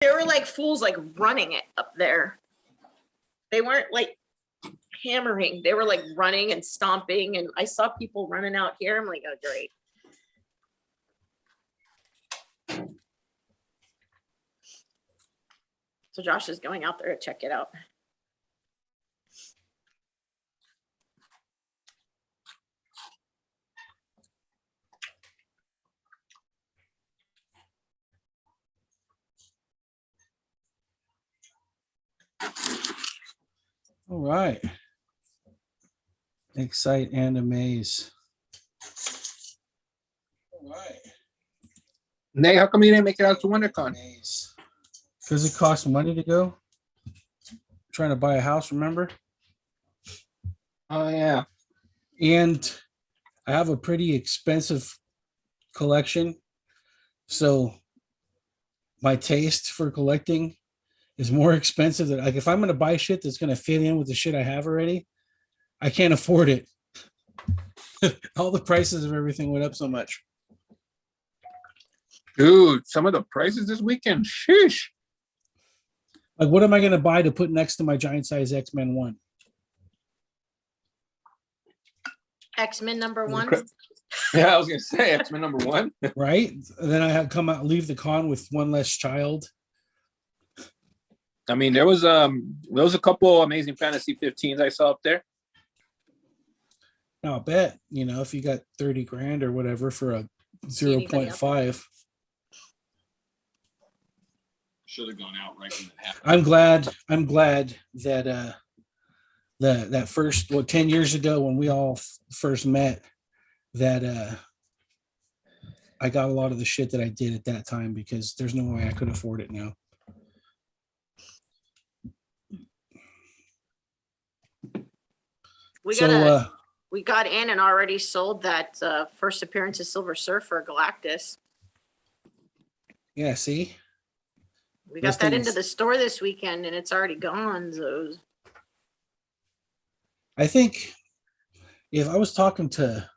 They were like fools, like running it up there. They weren't like hammering. They were like running and stomping. And I saw people running out here. I'm like, oh, great. So Josh is going out there to check it out. All right. Excite and amaze. All right. Nate, how come you didn't make it out to WonderCon? Because it costs money to go. Trying to buy a house, remember? Oh, yeah. And I have a pretty expensive collection. So my taste for collecting is more expensive than, like, if I'm going to buy shit that's going to fit in with the shit I have already, I can't afford it. All the prices of everything went up so much. Dude, some of the prices this weekend, sheesh. Like, what am I going to buy to put next to my giant size X-Men 1? X-Men #1. Yeah, I was gonna say X-Men #1. Right? And then I have come out, leave the con with one less child. I mean, there was a couple Amazing Fantasy 15s I saw up there. Now I bet, if you got 30 grand or whatever for a 0.5. Should have gone out right when it happened. I'm glad that that first 10 years ago when we all first met, that I got a lot of the shit that I did at that time, because there's no way I could afford it now. We got in and already sold that first appearance of Silver Surfer Galactus. Yeah, see? We got that into the store this weekend and it's already gone. So I think if I was talking to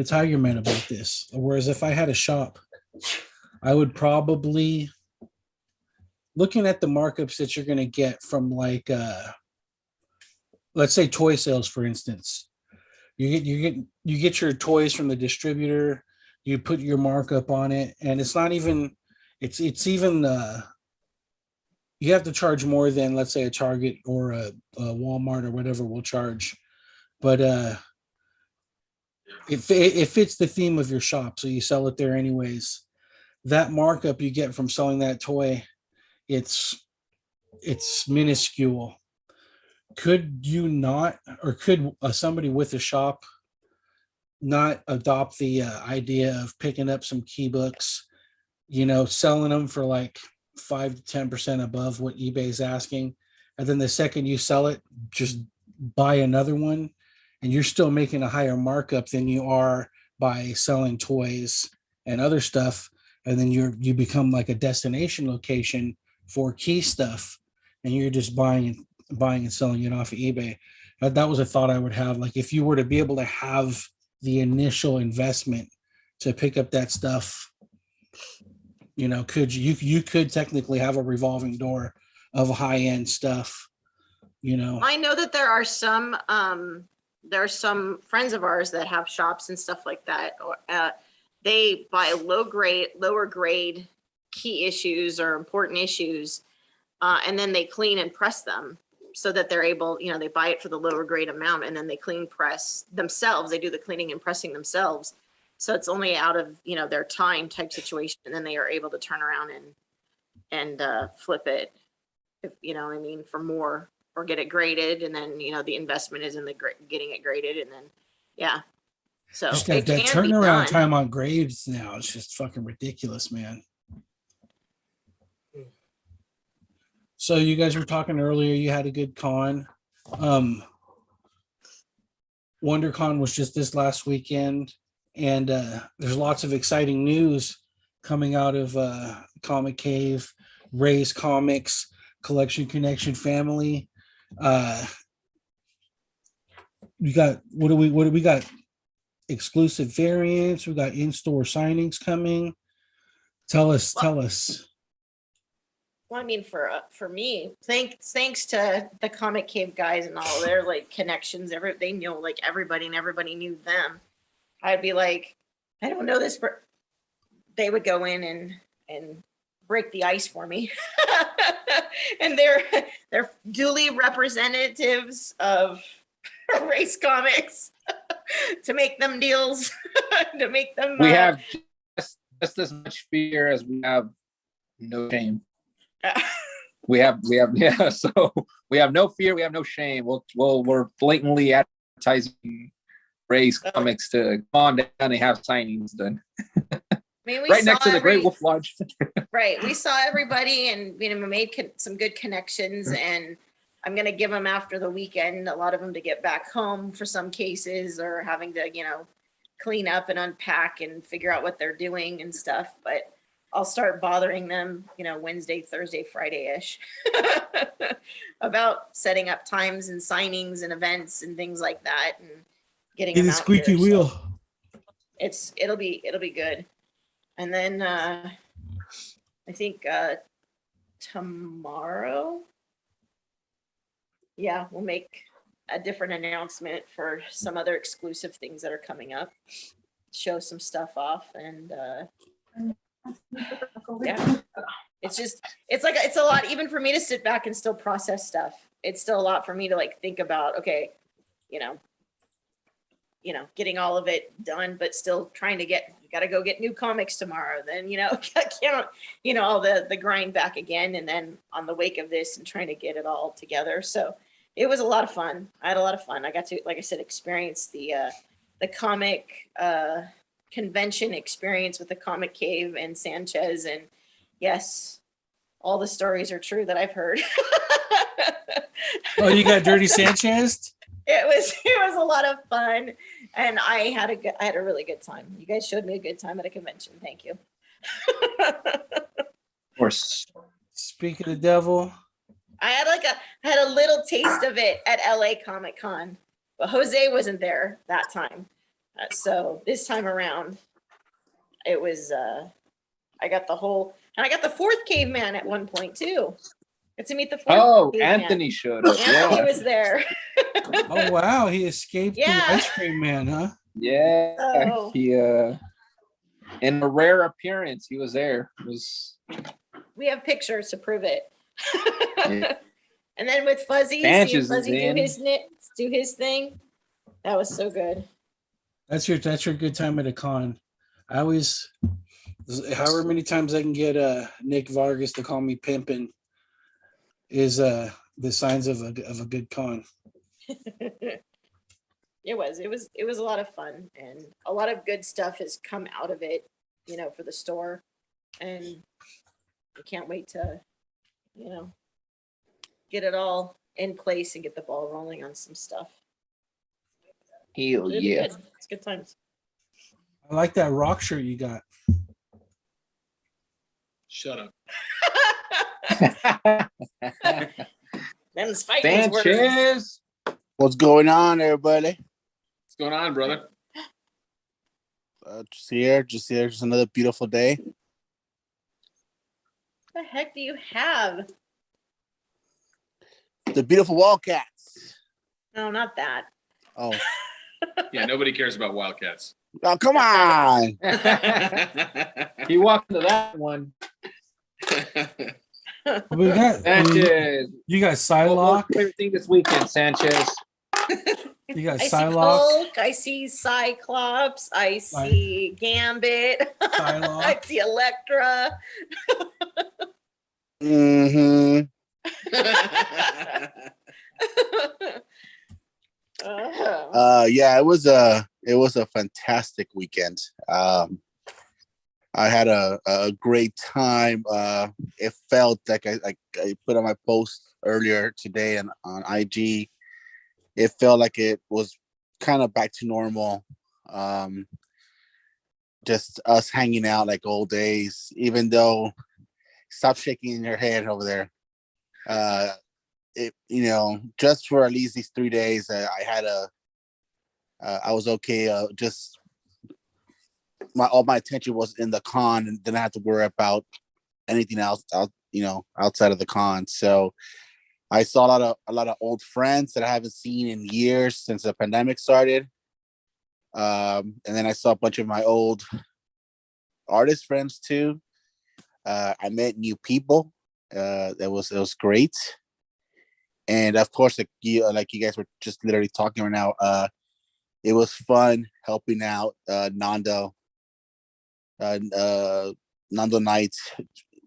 Tiger Man about this, whereas if I had a shop, I would probably, looking at the markups that you're going to get from, like, let's say toy sales, for instance, you get your toys from the distributor, you put your markup on it, and it's not even, it's even you have to charge more than, let's say, a Target or a Walmart or whatever will charge, but it fits the theme of your shop, so you sell it there anyways. That markup you get from selling that toy, it's minuscule. Could you not, or could somebody with a shop not adopt the idea of picking up some key books, selling them for like 5 to 10% above what eBay's asking, and then the second you sell it, just buy another one, and you're still making a higher markup than you are by selling toys and other stuff, and then you become like a destination location for key stuff, and you're just buying and selling it off of eBay. That was a thought I would have. Like, if you were to be able to have the initial investment to pick up that stuff, could you could technically have a revolving door of high-end stuff. I know that there are some friends of ours that have shops and stuff like that. They buy lower grade key issues or important issues, and then they clean and press them so that they're able, they buy it for the lower grade amount, and then they clean press themselves. They do the cleaning and pressing themselves. So it's only out of, their time type situation. And then they are able to turn around and flip it, if, what I mean, for more, or get it graded. And then, the investment is in the getting it graded. And then, yeah. So just that turnaround time on grades now is just fucking ridiculous, man. So you guys were talking earlier, you had a good con. WonderCon was just this last weekend, and there's lots of exciting news coming out of Comic Cave, Ray's Comics, Collection Connection family. We got what do we got? Exclusive variants. We got in-store signings coming. Tell us. Well, I mean, for me, thanks to the Comic Cave guys and all their like connections, they know like everybody and everybody knew them. I'd be like, I don't know this, but they would go in and break the ice for me. And they're duly representatives of Race Comics to make them deals, to make them. We have just as much fear as we have no shame. we have yeah. So we have no fear. We have no shame. We're blatantly advertising Race Comics to come on down and have signings done. I mean, right next to the Great Wolf Lodge. Right. We saw everybody and we made some good connections, and I'm going to give them after the weekend, a lot of them to get back home for some cases, or having to, clean up and unpack and figure out what they're doing and stuff. But I'll start bothering them, Wednesday, Thursday, Friday-ish about setting up times and signings and events and things like that, and getting them out squeaky here. wheel. So it'll be good. And then I think tomorrow, we'll make a different announcement for some other exclusive things that are coming up. Show some stuff off, and it's a lot even for me to sit back and still process stuff. It's still a lot for me to like think about, okay, getting all of it done, but still trying to got to go get new comics tomorrow. Then, count, all the grind back again. And then on the wake of this and trying to get it all together. So it was a lot of fun. I had a lot of fun. I got to, like I said, experience the comic convention experience with the Comic Cave and Sanchez. And yes, all the stories are true that I've heard. Oh, you got Dirty Sanchez? It was a lot of fun, and I had a really good time. You guys showed me a good time at a convention. Thank you. Of course. Speaking of the devil, I had a little taste of it at LA Comic Con, but Jose wasn't there that time. So this time around, it was I got the fourth caveman at one point too. Got to meet the fourth caveman. Anthony showed up. Anthony was there. Oh wow, he escaped the ice cream man, huh? Yeah. Oh. He in a rare appearance, he was there. We have pictures to prove it. Yeah. And then with Fuzzy, Sanchez seeing Fuzzy is do his thing. That was so good. That's your good time at a con. I always, however many times I can get Nick Vargas to call me pimpin' is the signs of a good con. It was a lot of fun, and a lot of good stuff has come out of it, for the store, and I can't wait to, get it all in place and get the ball rolling on some stuff. Hell yeah. It's good times. I like that rock shirt you got. Shut up. Them's fighting words. Sanchez. What's going on, everybody? What's going on, brother? Just here, just another beautiful day. What the heck do you have? The beautiful Wildcats. No, not that. Oh, Yeah, nobody cares about Wildcats. oh, come on! He walked into that one. We got Sanchez. you got Psylocke. Everything this weekend, Sanchez. You got I see Psylocke. Hulk, I see Cyclops, I see Gambit, I Psylocke. see Elektra. Mm-hmm. Yeah, it was a fantastic weekend. I had a great time. It felt like I put on my post earlier today and on IG. It felt like it was kind of back to normal. Just us hanging out like old days, even though stop shaking your head over there. It, just for at least these 3 days, I was okay. Just all my attention was in the con, and didn't have to worry about anything else outside of the con. So I saw a lot of old friends that I haven't seen in years since the pandemic started. And then I saw a bunch of my old artist friends too. I met new people. It was great. And of course, like you guys were just literally talking right now, it was fun helping out Nando Knight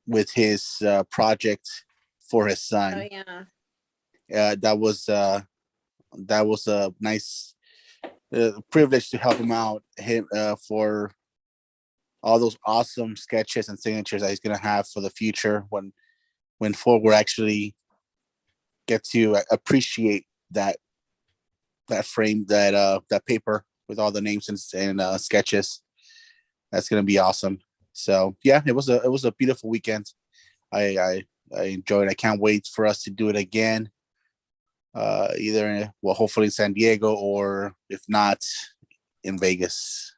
with his project for his son. Oh yeah. That was a nice privilege to help him out for all those awesome sketches and signatures that he's gonna have for the future when Ford will actually get to appreciate that frame, that paper with all the names and sketches. That's gonna be awesome. So yeah, it was a beautiful weekend. I enjoyed it. I can't wait for us to do it again. Either hopefully in San Diego, or if not, in Vegas.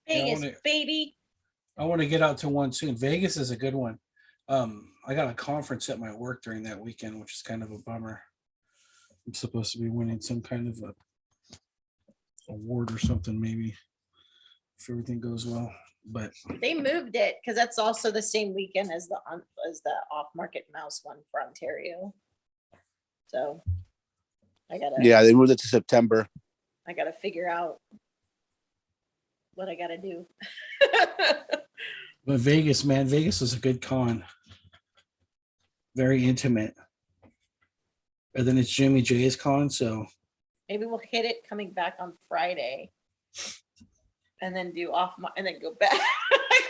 Vegas, baby. I want to get out to one soon. Vegas is a good one. I got a conference at my work during that weekend, which is kind of a bummer. I'm supposed to be winning some kind of a award or something, maybe, if everything goes well. But They moved it because that's also the same weekend as the off-market mouse one for Ontario. So Yeah, they moved it to September. I gotta figure out what I gotta do. but Vegas, man, Vegas is a good con. Very intimate. And then it's Jimmy J's con, so Maybe we'll hit it coming back on Friday, and then do and then go back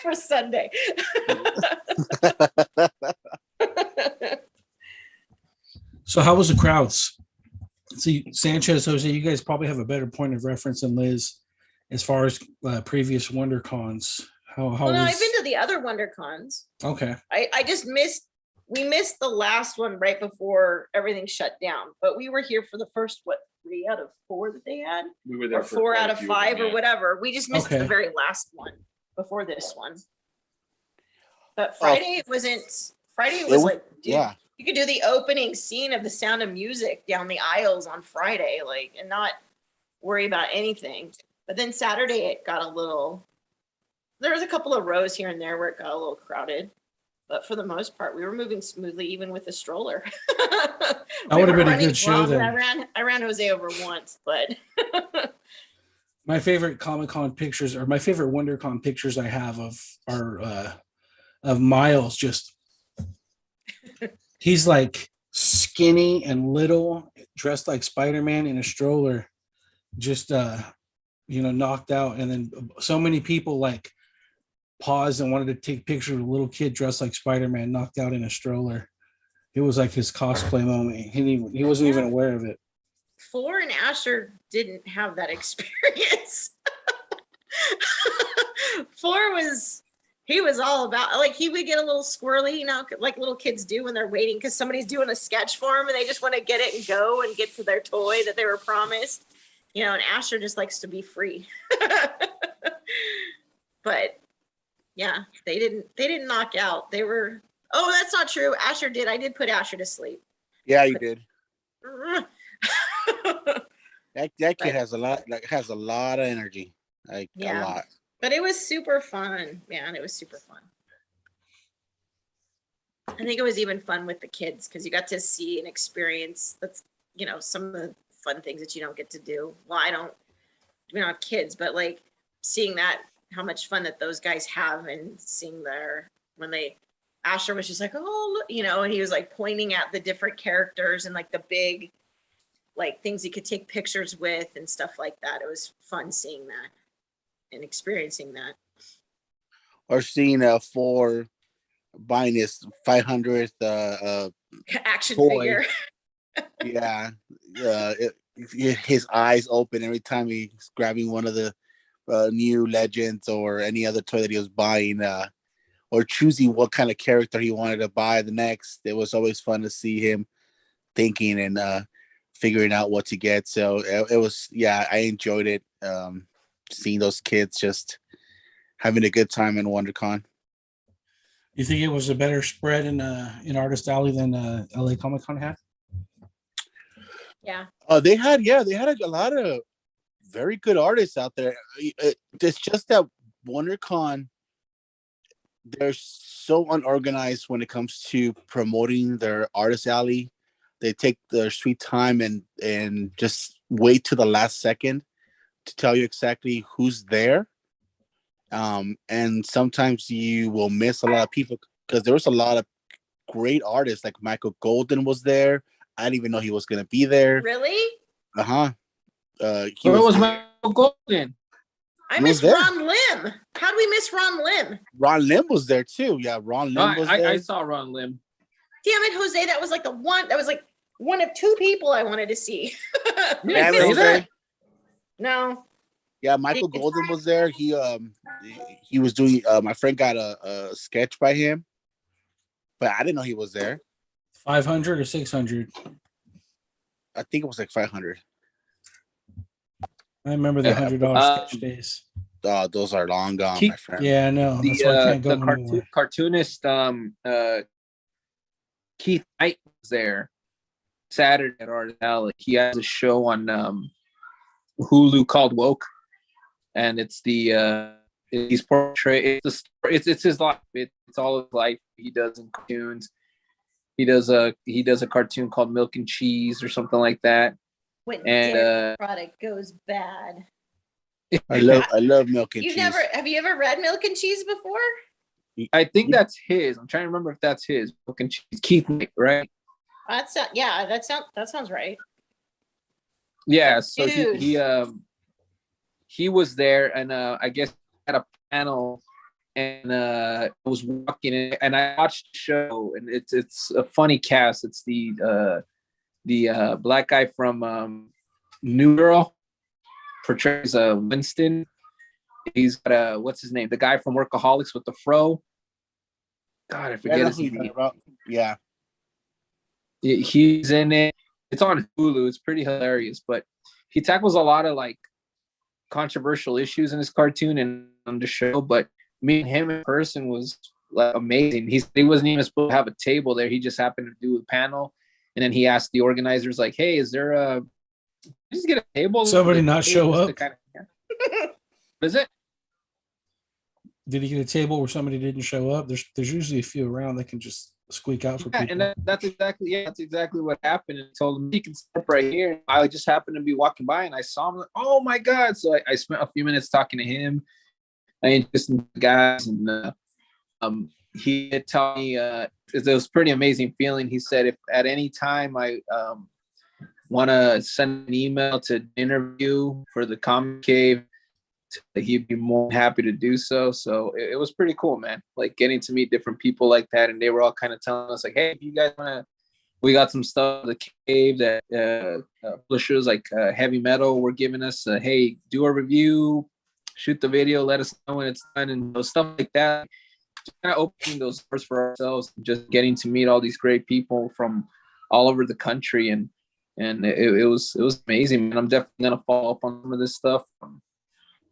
for Sunday. So how was the crowds? See, Sanchez, Jose, you guys probably have a better point of reference than Liz as far as previous Wonder Cons. How Well, no, was... I've been to the other Wonder Cons. Okay. I just we missed the last one right before everything shut down, but we were here for the first 3 out of 4 that they had, We were there or for 4 quite out a of few 5 them, or yeah. whatever. We just missed Okay. the very last one before this one. But Friday it wasn't. Friday it was like, dude, yeah. you could do the opening scene of The Sound of Music down the aisles on Friday, like, and not worry about anything. But then Saturday it got a little. There was a couple of rows here and there where it got a little crowded, but for the most part, we were moving smoothly, even with the stroller. That would have been a good show then. I ran Jose over once, but My favorite Comic-Con pictures, or my favorite WonderCon pictures I have are of Miles. Just he's like skinny and little, dressed like Spider-Man in a stroller, just knocked out. And then so many people like paused and wanted to take pictures with a little kid dressed like Spider-Man, knocked out in a stroller. It was like his cosplay moment. He wasn't even aware of it. Four and Asher didn't have that experience. Four he was all about, like, he would get a little squirrely, like little kids do when they're waiting because somebody's doing a sketch for them and they just want to get it and go and get to their toy that they were promised, and Asher just likes to be free. But yeah, they didn't knock out. They were, oh, that's not true. Asher did. I did put Asher to sleep. Yeah, you did. That kid has a lot of energy. Like, a lot. But it was super fun, man. It was super fun. I think it was even fun with the kids because you got to see and experience some of the fun things that you don't get to do. Well, we don't have kids, but like seeing how much fun that those guys have, and seeing Asher was just like, oh, look, and he was like pointing at the different characters and like the big, like, things he could take pictures with and stuff like that. It was fun seeing that and experiencing that. Or seeing for buying his 500th action toy. figure. Yeah, his eyes open every time he's grabbing one of the new Legends or any other toy that he was buying, or choosing what kind of character he wanted to buy the next. It was always fun to see him thinking and figuring out what to get. So it was, I enjoyed it. Seeing those kids just having a good time in WonderCon. You think it was a better spread in Artist Alley than LA Comic Con had? Yeah. They had a lot of very good artists out there. It's just that WonderCon, they're so unorganized when it comes to promoting their Artist Alley. They take their sweet time and just wait to the last second to tell you exactly who's there. And sometimes you will miss a lot of people because there was a lot of great artists, like Michael Golden was there. I didn't even know he was gonna be there. Really? Uh-huh. Where was Michael Golden? I He was missed there. Ron Lim. How do we miss Ron Lim? Ron Lim was there too. Yeah, Ron Lim was there. I saw Ron Lim. Damn it, Jose. That was like one of two people I wanted to see. You Yeah, didn't say was that. there. No. Yeah, Michael Golden was there. He was doing. My friend got a sketch by him, but I didn't know he was there. 500 or 600? I think it was like 500. I remember the Yeah, $100 sketch days. Those are long gone, Keep- my friend. Yeah, I know. That's why I can't go the anymore. cartoonist Keith Knight was there Saturday at Art Alley. He has a show on Hulu called Woke, and it's he's it's his life. It's all his life. He does in cartoons. He does a cartoon called Milk and Cheese or something like that. When And dairy product goes bad. I love Milk and You've Cheese. have you ever read Milk and Cheese before? I think that's his. I'm trying to remember if that's his. Milk and Cheese. Keith Knight, right? That sounds right. Yeah, so Dude. he was there, and I guess at a panel, and I was walking in, and I watched the show, and it's a funny cast. It's the black guy from New Girl portrays Winston. He's got what's his name? The guy from Workaholics with the fro. God, I forget his name. Yeah. He's in it. It's on Hulu. It's pretty hilarious, but he tackles a lot of like controversial issues in his cartoon and on the show. But meeting him in person was like amazing. He wasn't even supposed to have a table there. He just happened to do a panel, and then he asked the organizers like, "Hey, is there just get a table?" Somebody not show up? What is it? Did he get a table where somebody didn't show up? There's usually a few around that can just squeak out for Yeah, people. and that's exactly what happened. And told him he can step right here. I just happened to be walking by and I saw him. Like, oh my god! So I spent a few minutes talking to him. I introduced him to the guys, and he did tell me it was pretty amazing feeling. He said if at any time I want to send an email to interview for the Comic Cave, he'd be more than happy to do so. So it was pretty cool, man. Like getting to meet different people like that, and they were all kind of telling us like, "Hey, if you guys wanna, we got some stuff at the cave that publishers like Heavy Metal were giving us. Hey, do a review, shoot the video, let us know when it's done," and stuff like that. Just kind of opening those doors for ourselves, just getting to meet all these great people from all over the country, and it was amazing, man. I'm definitely gonna follow up on some of this stuff.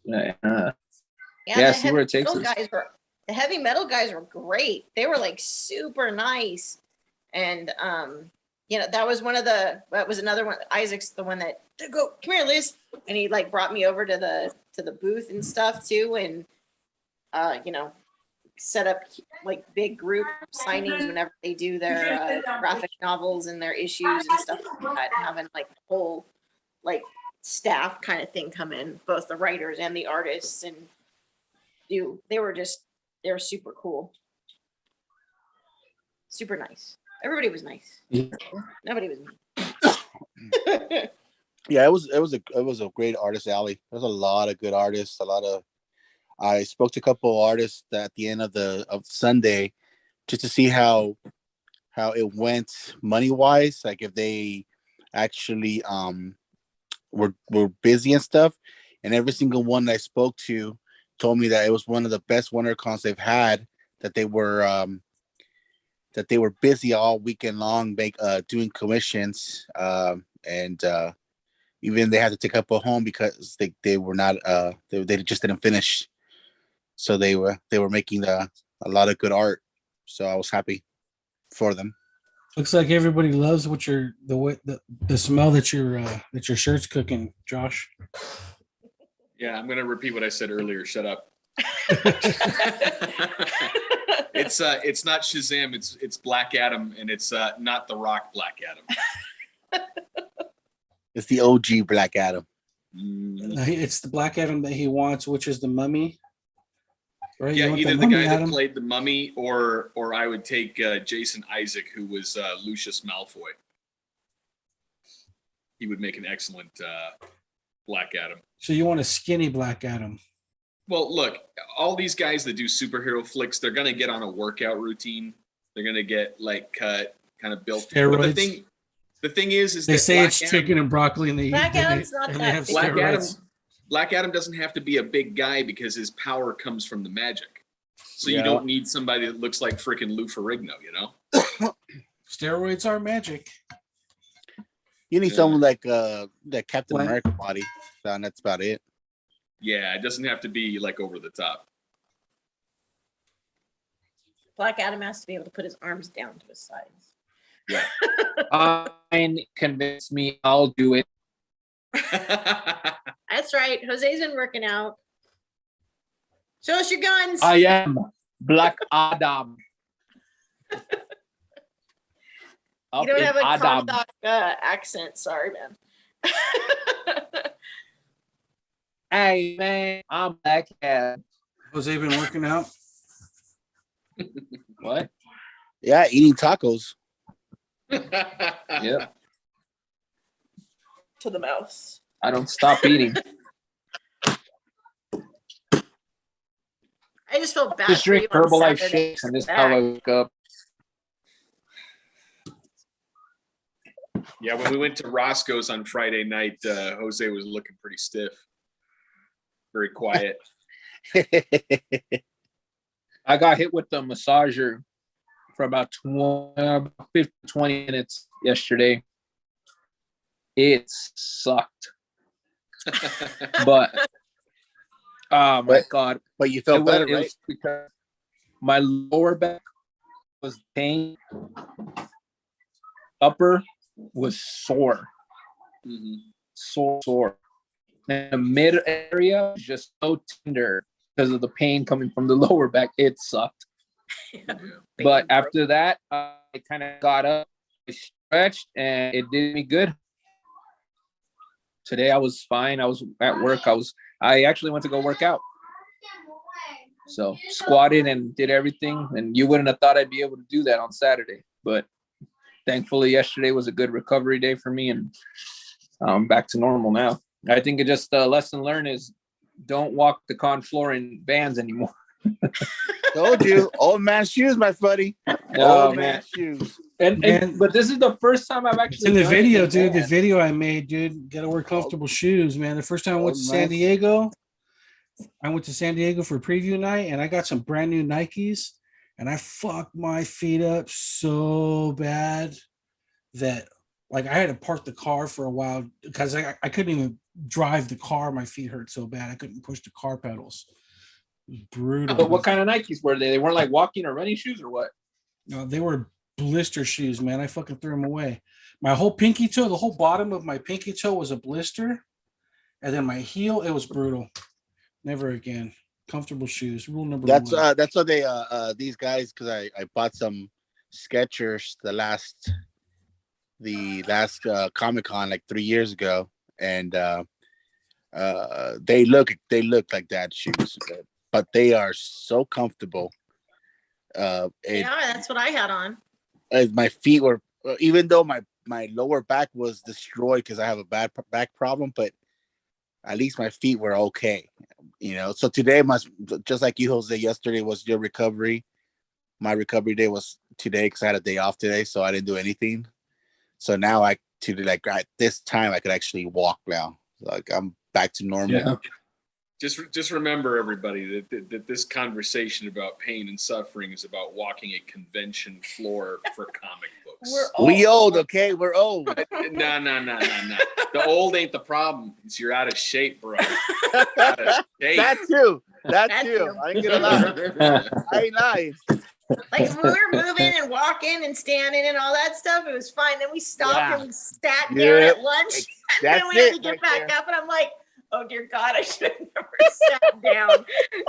See where it takes us. The Heavy Metal guys were great. They were like super nice, and that was another one. Isaac's the one that go, come here, Liz, and he like brought me over to the booth and stuff too, and set up like big group signings whenever they do their graphic novels and their issues and stuff like that, and having like the whole like staff kind of thing come in, both the writers and the artists, and they were super cool, super nice. Everybody was nice. Yeah. Nobody was mean. Yeah, it was a great artist alley. There's a lot of good artists. I spoke to a couple of artists at the end of Sunday just to see how it went money wise, like if they actually were busy and stuff. And every single one that I spoke to told me that it was one of the best WonderCons they've had, that they were busy all weekend long doing commissions, and even they had to take up a home because they were not they just didn't finish. So they were making a lot of good art. So I was happy for them. Looks like everybody loves what the smell that your shirt's cooking, Josh. Yeah, I'm gonna repeat what I said earlier. Shut up. It's not Shazam. It's Black Adam, and it's not the Rock Black Adam. It's the OG Black Adam. It's the Black Adam that he wants, which is the Mummy. Right? Yeah, You want either the Mummy guy that Adam? played the Mummy, or I would take Jason Isaac, who was Lucius Malfoy. He would make an excellent Black Adam. So you want a skinny Black Adam? Well, look, all these guys that do superhero flicks, they're gonna get on a workout routine. They're gonna get like cut, kind of built. Steroids. But the thing is They that say Black it's Adam, chicken and broccoli, and they Black and Adam's they, not and that they have big. steroids. Black Adam doesn't have to be a big guy because his power comes from the magic. So Yeah. you don't need somebody that looks like freaking Lou Ferrigno, you know? Steroids are magic. You need Yeah. someone like that Captain What? America body. And that's about it. Yeah, it doesn't have to be like over the top. Black Adam has to be able to put his arms down to his sides. Yeah. Fine, convince me, I'll do it. That's right. Jose's been working out. Show us your guns. I am Black Adam. You don't have a Comstock accent. Sorry, man. Hey man, I'm Black Adam. Jose been working out. What? Yeah, eating tacos. Yep. To the mouse. I don't stop eating. I just felt bad. Just for you drink on Herbalife Saturday. shakes, and this is how I wake up. Yeah, when we went to Roscoe's on Friday night, Jose was looking pretty stiff. Very quiet. I got hit with the massager for about 20 minutes yesterday. It sucked. But oh my God. But you felt better, It right? was because my lower back was pain. Upper was sore. Mhm. Sore. And the mid area was just so tender because of the pain coming from the lower back. It sucked. Yeah. But after that, I kind of got up, I stretched, and it did me good. Today I was fine. I was at work. I actually went to go work out. So squatted and did everything. And you wouldn't have thought I'd be able to do that on Saturday. But thankfully yesterday was a good recovery day for me, and I'm back to normal now. I think it just lesson learned is don't walk the con floor in Vans anymore. Told you, old man shoes, my buddy. Oh Old man. shoes. And but this is the first time I've actually It's in the done it video, in dude. The Vans. video I made, dude. Gotta wear comfortable shoes, man. The first time I went to Oh, San nice. Diego, for preview night, and I got some brand new Nikes, and I fucked my feet up so bad that like I had to park the car for a while because I couldn't even drive the car. My feet hurt so bad I couldn't push the car pedals. It was brutal. But what kind of Nikes were they? They weren't like walking or running shoes or what? No, they were blister shoes, man. I fucking threw them away. My whole pinky toe, the whole bottom of my pinky toe was a blister. And then my heel, it was brutal. Never again. Comfortable shoes. Rule number one. That's what they these guys, because I bought some Skechers the last Comic-Con like 3 years ago, and they look like that shoes, but they are so comfortable. Yeah, that's what I had on. My feet were, even though my lower back was destroyed because I have a bad back problem, but at least my feet were okay, you know. So today just like you, Jose, yesterday was your recovery. My recovery day was today because I had a day off today, so I didn't do anything. So now at this time I could actually walk now. Like I'm back to normal. Yeah. Just remember, everybody, that this conversation about pain and suffering is about walking a convention floor for comic books. We old, okay? We're old. No. The old ain't the problem. It's you're out of shape, bro. Out of shape. That too. That That too. too. I ain't gonna lie. I ain't lying. Like when we were moving and walking and standing and all that stuff, it was fine. Then we stopped Yeah. and we sat down Yep. at lunch, and That's then we had it to get right back there. up. And I'm like, oh dear God, I should have never sat down.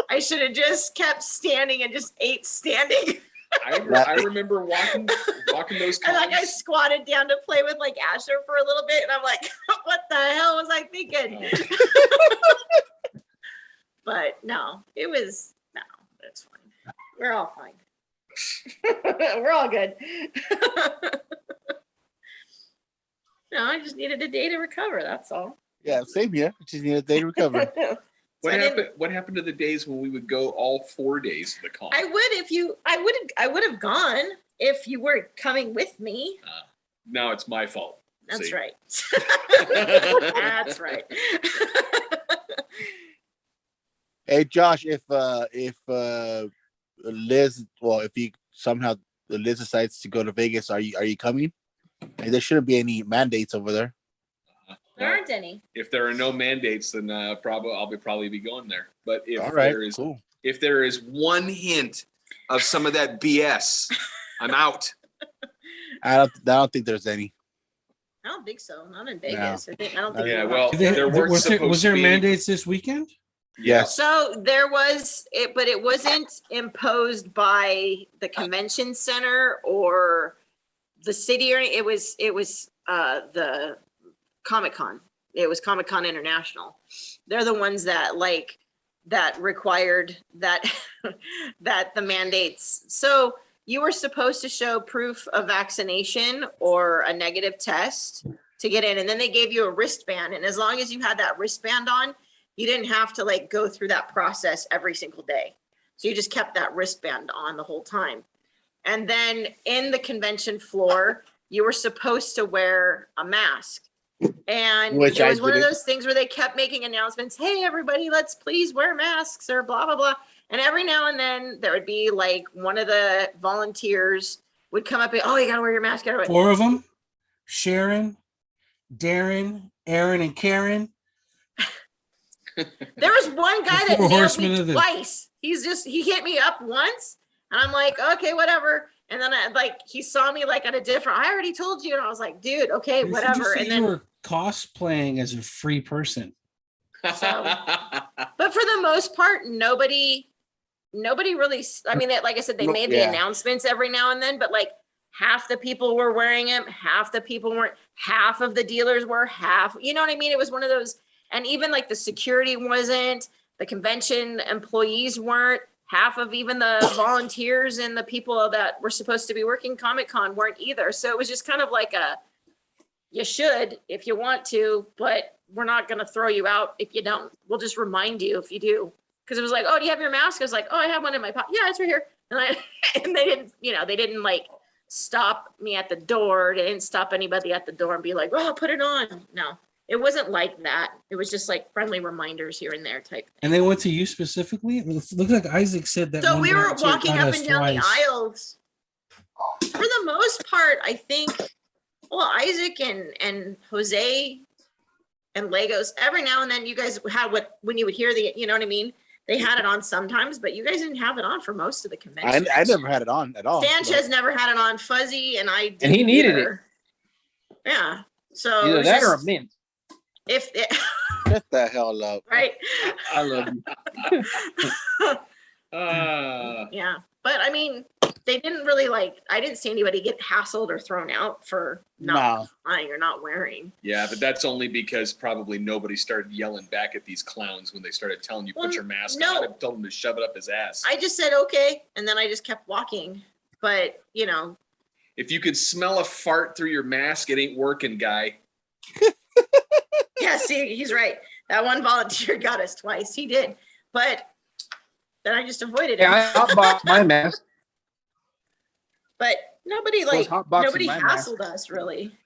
I should have just kept standing and just ate standing. I remember walking those And like I cons. squatted down to play with like Asher for a little bit, and I'm like, what the hell was I thinking? But no, it's fine. We're all fine. We're all good. No, I just needed a day to recover. That's all. Yeah, same here. Just need a day to recover. What happened to the days when we would go all 4 days to the con? I would have gone if you were coming with me. Now it's my fault. That's See? right. That's right. Hey Josh, if Liz, well, if you somehow Liz decides to go to Vegas, are you coming? There shouldn't be any mandates over there. There aren't any. If there are no mandates, then I'll probably be going there. But if All right, there is cool. if there is one hint of some of that BS, I'm out. I don't think there's any. I don't think so. Not in Vegas. I don't think. Yeah, we well, are. there weren't was supposed there to be mandates this weekend? Yes. So there was it, but it wasn't imposed by the convention center or the city, or it was the Comic-Con. It was Comic-Con International. They're the ones that required that that the mandates. So you were supposed to show proof of vaccination or a negative test to get in, and then they gave you a wristband, and as long as you had that wristband on, you didn't have to like go through that process every single day. So you just kept that wristband on the whole time. And then in the convention floor, you were supposed to wear a mask. And Which it I was one of didn't. those things where they kept making announcements, hey, everybody, let's please wear masks or blah, blah, blah. And every now and then there would be like one of the volunteers would come up and, oh, you got to wear your mask. You gotta wear-" 4 of them: Sharon, Darren, Aaron, and Karen. There was one guy The that four nailed horsemen me of the- twice. He hit me up once, and I'm like, okay, whatever. And then he saw me like at a different. I already told you, and I was like, dude, okay, Did whatever. you say And you then, were cosplaying as a free person. but for the most part, nobody really. I mean, like I said, they made the Yeah. announcements every now and then, but like half the people were wearing them, half the people weren't. Half of the dealers were, half. You know what I mean? It was one of those. And even like the security wasn't, the convention employees weren't, half of even the volunteers and the people that were supposed to be working Comic-Con weren't either. So it was just kind of like you should if you want to, but we're not going to throw you out if you don't. We'll just remind you if you do. Because it was like, oh, do you have your mask? I was like, oh, I have one in my pocket. Yeah, it's right here. And they didn't like stop me at the door. They didn't stop anybody at the door and be like, oh, put it on. No. It wasn't like that. It was just like friendly reminders here and there type. And they went to you specifically? It looks like Isaac said that. So one we were volunteer walking got up us and down the twice. aisles. For the most part, I think, well, Isaac and Jose and Legos, every now and then you guys had when you would hear you know what I mean? They had it on sometimes, but you guys didn't have it on for most of the convention. I never had it on at all. Sanchez never had it on. Fuzzy and I didn't And he needed either. Yeah. So it Either was that or a just- mint. if it, Shut the hell up. right. I love you. Yeah. But I mean, they didn't really I didn't see anybody get hassled or thrown out for not buying or not wearing. Yeah, but that's only because probably nobody started yelling back at these clowns when they started telling you, Well, put your mask no. on. I told him to shove it up his ass. I just said, okay. And then I just kept walking. But, If you could smell a fart through your mask, it ain't working, guy. yeah, see, he's right. That one volunteer got us twice. He did. But then I just avoided it. Yeah, I hotboxed my mask. But nobody was hotboxing nobody my mask. hassled us really.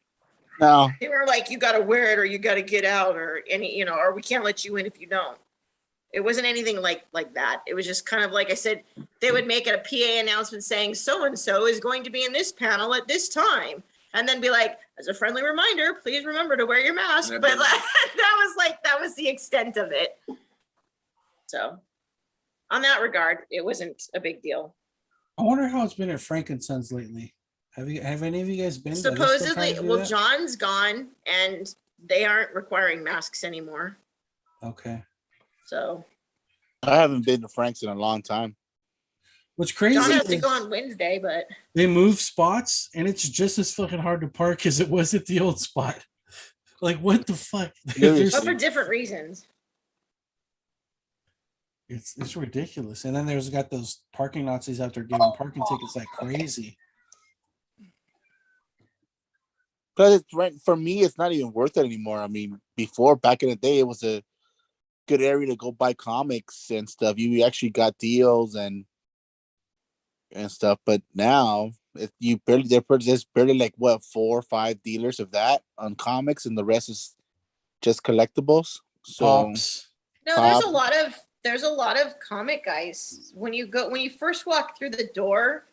No. They were like, you got to wear it or you got to get out or or we can't let you in if you don't. It wasn't anything like that. It was just kind of like I said, they would make a PA announcement saying so-and-so is going to be in this panel at this time. And then be like, as a friendly reminder, please remember to wear your mask. And But then- that was the extent of it. So on that regard, it wasn't a big deal. I wonder how it's been at Frankensons lately. Have any of you guys been? Are they still trying Supposedly, to do well, that? John's gone and they aren't requiring masks anymore. Okay. So I haven't been to Frank's in a long time. What's crazy John has to is go on Wednesday, but they move spots and it's just as fucking hard to park as it was at the old spot. Like, what the fuck? Seriously. but for different reasons. It's ridiculous. And then there's got those parking Nazis out there giving parking tickets like crazy. Because it's right for me, it's not even worth it anymore. I mean, before back in the day, it was a good area to go buy comics and stuff. You actually got deals and stuff. But now, if you barely there's barely like what 4 or 5 dealers of that on comics, and the rest is just collectibles. So Pops. No, there's a lot of comic guys. When you first walk through the door,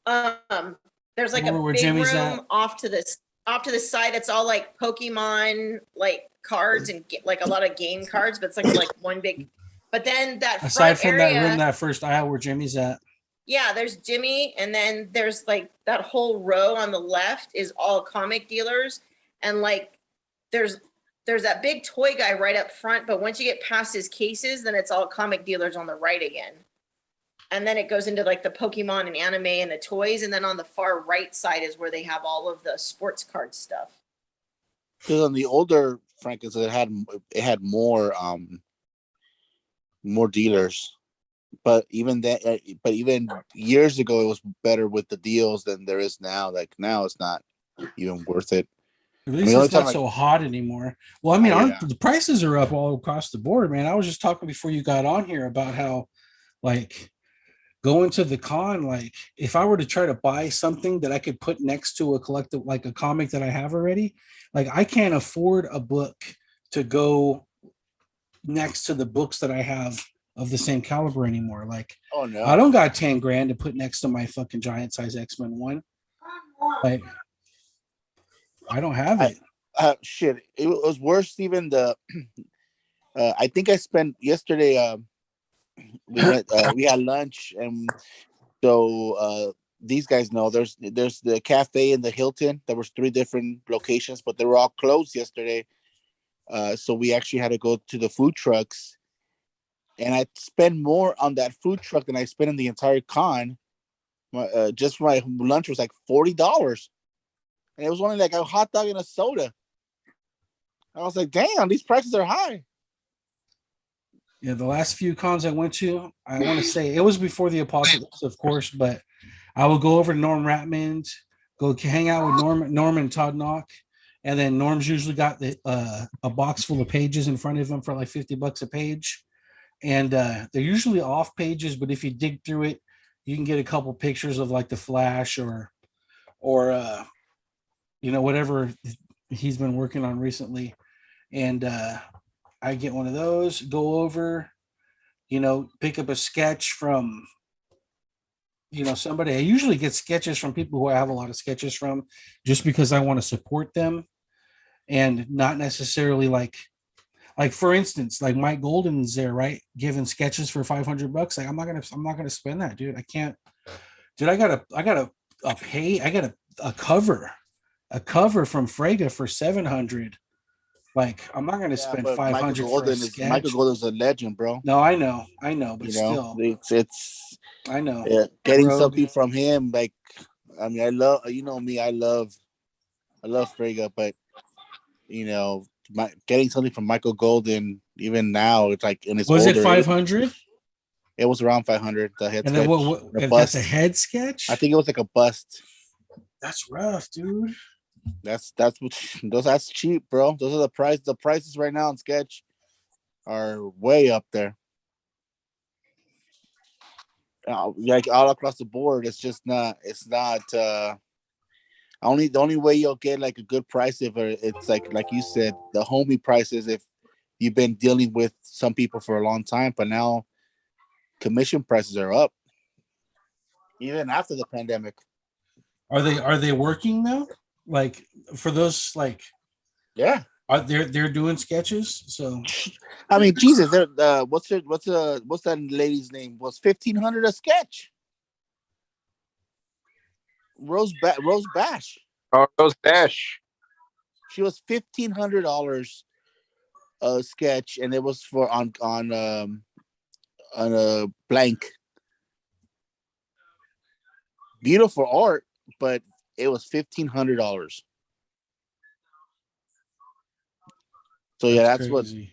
there's like Remember a where big Jimmy's room at? off to the side that's all like Pokemon like cards and like a lot of game cards, but it's like one big. But then that Aside front from area, that room, that first aisle where Jimmy's at. yeah, there's Jimmy, and then there's like that whole row on the left is all comic dealers, and like there's that big toy guy right up front, but once you get past his cases, then it's all comic dealers on the right again. And then it goes into like the Pokemon and anime and the toys, and then on the far right side is where they have all of the sports card stuff. because on the older Frankens, it had more dealers. But even years ago, it was better with the deals than there is now. Like now, it's not even worth it. At least only it's not time, so hot anymore. Well, I mean, Yeah. the prices are up all across the board, man. I was just talking before you got on here about how, like, going to the con, like, if I were to try to buy something that I could put next to a collective, like a comic that I have already, like, I can't afford a book to go next to the books that I have of the same caliber anymore. Like, Oh no, I don't got 10 grand to put next to my fucking giant size X-Men one. Like, I don't have it. shit! It was worse. Even the, I think I spent yesterday. We had lunch, and so these guys know there's the cafe and the Hilton. There was 3 different locations, but they were all closed yesterday. So we actually had to go to the food trucks, and I spent more on that food truck than I spent in the entire con. Just my lunch was like $40. And it was only like a hot dog and a soda. I was like, damn, these prices are high. Yeah, the last few cons I went to, I want to say it was before the apocalypse, of course, but I would go over to Norm Ratman's, go hang out with Norm and Todd Knock, and then Norm's usually got a box full of pages in front of him for like $50 a page, and they're usually off pages, but if you dig through it, you can get a couple pictures of like the Flash or whatever he's been working on recently. And I get one of those, go over, pick up a sketch from, somebody. I usually get sketches from people who I have a lot of sketches from just because I want to support them and not necessarily like for instance, like Mike Golden's there, right? Giving sketches for $500. Like I'm not going to spend that, dude. I can't, dude. I got a cover from Frega for $700. Like, I'm not going to spend $500 for a sketch. Michael Golden's a legend, bro. No, I know, but still, it's I know. Yeah, getting something from him, like, I mean, I love, me, I love Frega, but getting something from Michael Golden, even now, it's like in his was older it 500? It was around 500. The head and sketch. then what that's a head sketch. I think it was like a bust. That's rough, dude. That's cheap, bro. Those are the price. The prices right now on sketch are way up there. Like all across the board, it's just not. It's not. The only way you'll get like a good price if it's like you said, the homie prices if you've been dealing with some people for a long time. But now commission prices are up, even after the pandemic. Are they working now? Like for those, like, yeah, they're doing sketches. So I mean, Jesus, what's that lady's name? Was $1,500 a sketch? Rose Bash. Oh, Rose Bash. She was $1,500 a sketch, and it was for on a blank. Beautiful art, but it was $1,500. So yeah, that's what. crazy.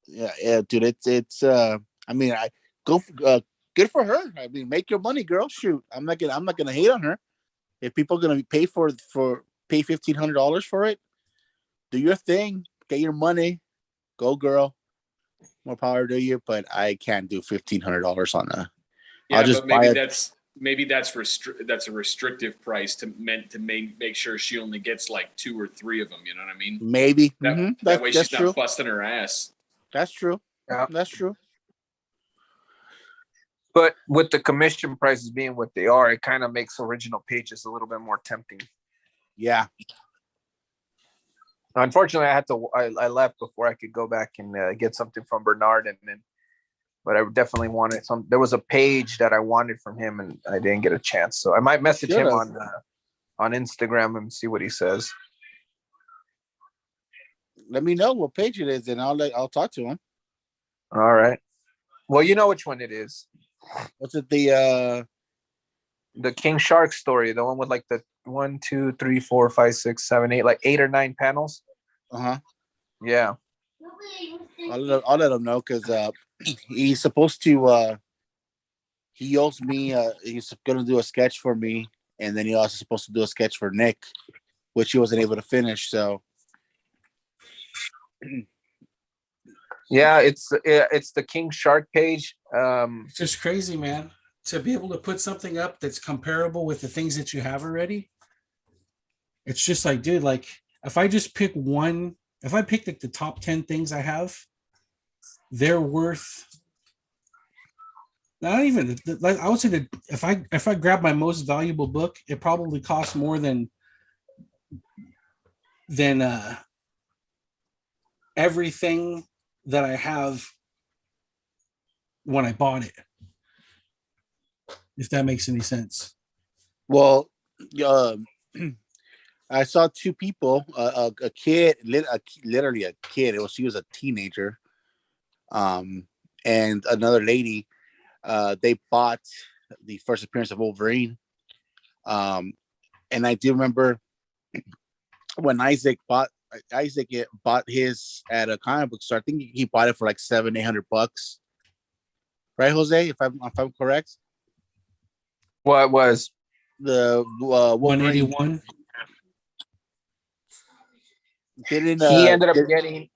Yeah, dude. It's. I mean, I go. Good for her. I mean, make your money, girl. Shoot, I'm not gonna hate on her. If people are gonna pay pay $1,500 for it, do your thing. Get your money. Go, girl. More power to you. But I can't do $1,500 on a. Yeah, I'll just but maybe buy that's a restrictive price to make sure she only gets like 2 or 3 of them. You know what I mean? Maybe. That way she's that's true. not busting her ass. That's true. Yeah. That's true. But with the commission prices being what they are, it kind of makes original pages a little bit more tempting. Yeah. Unfortunately, I left before I could go back and get something from Bernard, but I definitely wanted some. There was a page that I wanted from him, and I didn't get a chance. So I might message him on Instagram and see what he says. Let me know what page it is, and I'll talk to him. All right. Well, you know which one it is. What's it? The King Shark story, the one with like the 1, 2, 3, 4, 5, 6, 7, 8, like 8 or 9 panels. Yeah. I'll let him know because he's supposed to. He owes me. He's gonna do a sketch for me, and then he also supposed to do a sketch for Nick, which he wasn't able to finish. So. Yeah, it's the King Shark page. It's just crazy, man. To be able to put something up that's comparable with the things that you have already. It's just like, dude, like if I just pick one, if I pick like the top 10 things I have, they're worth not even like I would say that if I grab my most valuable book, it probably costs more than everything that I have when I bought it. If that makes any sense. Well, I saw 2 people, a kid, literally a kid. She was a teenager, and another lady. They bought the first appearance of Wolverine, and I do remember when Isaac bought his at a comic book store. I think he bought it for like $700-800, right, Jose? If I'm correct. What was The 181. Didn't he ended up getting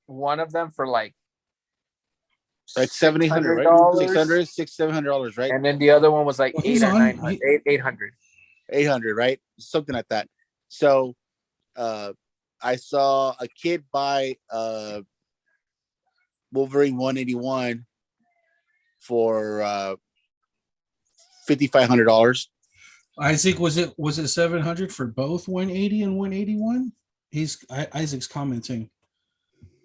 one of them for like $700-800, right? $600-700, right? And then the other one was like Well, 8 or 900, 800. 800, right? Something like that. So I saw a kid buy Wolverine 181 for $5,500. Isaac, was it 700 for both 180 and 181? Isaac's commenting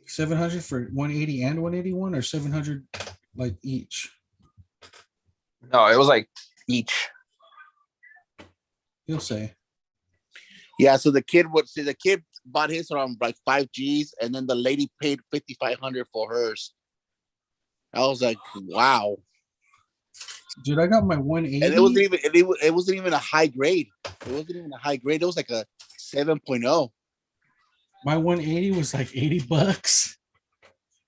700 for 180 and 181, or 700 like each. No, it was like each. He'll say. Yeah, so the kid bought his around like 5 G's, and then the lady paid $5,500 for hers. I was like, wow. Dude, I got my 180. And it wasn't even a high grade. It wasn't even a high grade. It was like a 7.0. My 180 was like $80,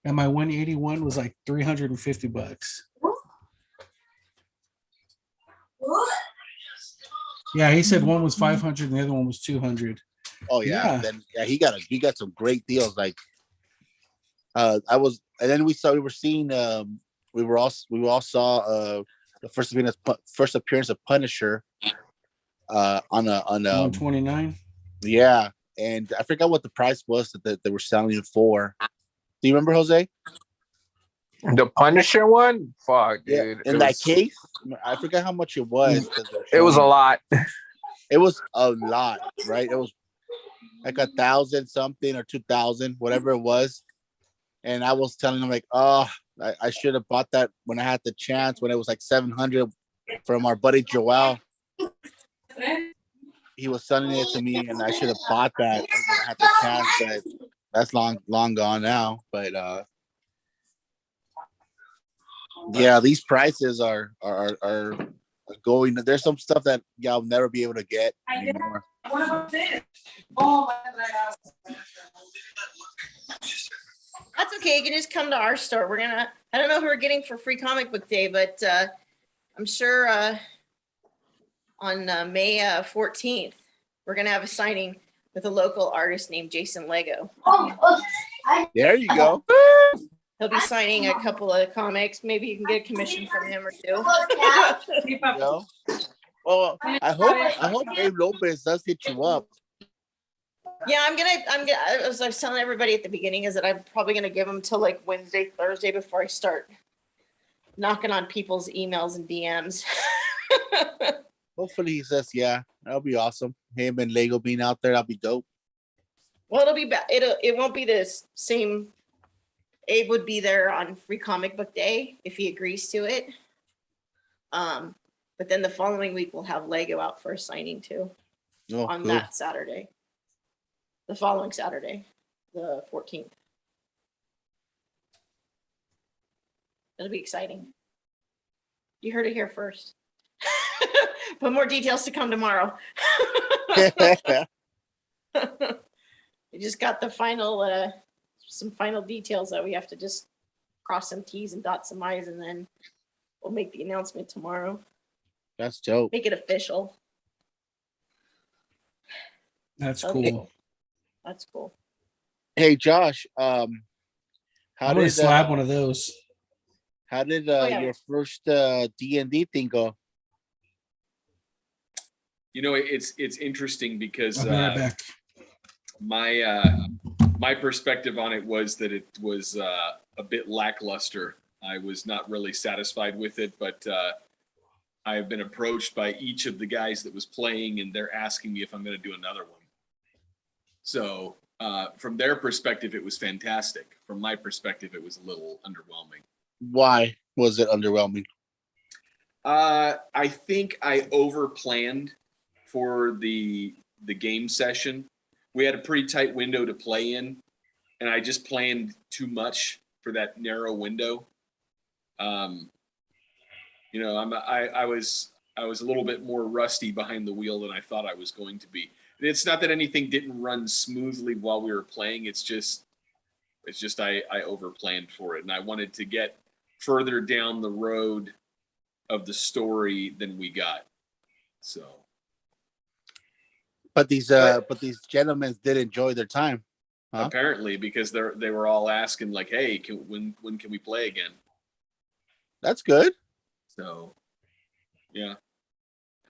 and my 181 was like $350. Yeah, he said one was 500 and the other one was 200. Oh yeah. Then he got some great deals. Like we all saw the first appearance of Punisher on a 129. Yeah, and I forgot what the price was that they were selling it for. Do you remember, Jose? The Punisher one? Fuck, dude. Yeah. In that case, I forgot how much it was. It was a lot. It was a lot, right? It was like 1,000 something or 2,000, whatever it was. And I was telling him like, oh, I should have bought that when I had the chance, when it was like 700 from our buddy Joel. he was selling it to me, and I should have bought that when I had the chance, but that's long gone now. But yeah, these prices are going. There's some stuff that y'all never be able to get anymore. That's okay. You can just come to our store. I don't know who we're getting for Free Comic Book Day, but I'm sure on May 14th, we're going to have a signing with a local artist named Jason Lego. There you go. He'll be signing a couple of comics. Maybe you can get a commission from him or two. There you go. Well, I hope Abe Lopez does hit you up. Yeah, I'm gonna, as I was telling everybody at the beginning, is that I'm probably gonna give them till like Wednesday, Thursday before I start knocking on people's emails and DMs. Hopefully he says, yeah, that'll be awesome. Him and Lego being out there, that'll be dope. Well, it'll be it won't be the same. Abe would be there on Free Comic Book Day if he agrees to it. But then the following week we'll have Lego out for a signing too on that Saturday. The following Saturday, the 14th. It'll be exciting. You heard it here first. But more details to come tomorrow. We just got the final, some final details that we have to just cross some T's and dot some I's, and then we'll make the announcement tomorrow. That's dope. Make it official. That's Okay. cool. That's cool. Hey Josh, I'm gonna slap one of those. How did yeah. your first D&D thing go? You know, it's interesting because I'll be right back. my perspective on it was that it was a bit lackluster. I was not really satisfied with it, but I have been approached by each of the guys that was playing, and they're asking me if I'm going to do another one. So from their perspective, it was fantastic. From my perspective, it was a little underwhelming. Why was it underwhelming? I think I overplanned for the game session. We had a pretty tight window to play in, and I just planned too much for that narrow window. You know, I was a little bit more rusty behind the wheel than I thought I was going to be. It's not that anything didn't run smoothly while we were playing. It's just I overplanned for it, and I wanted to get further down the road of the story than we got. So, But these gentlemen did enjoy their time. Huh? Apparently, because they were all asking like, "Hey, when can we play again?" That's good. So, yeah.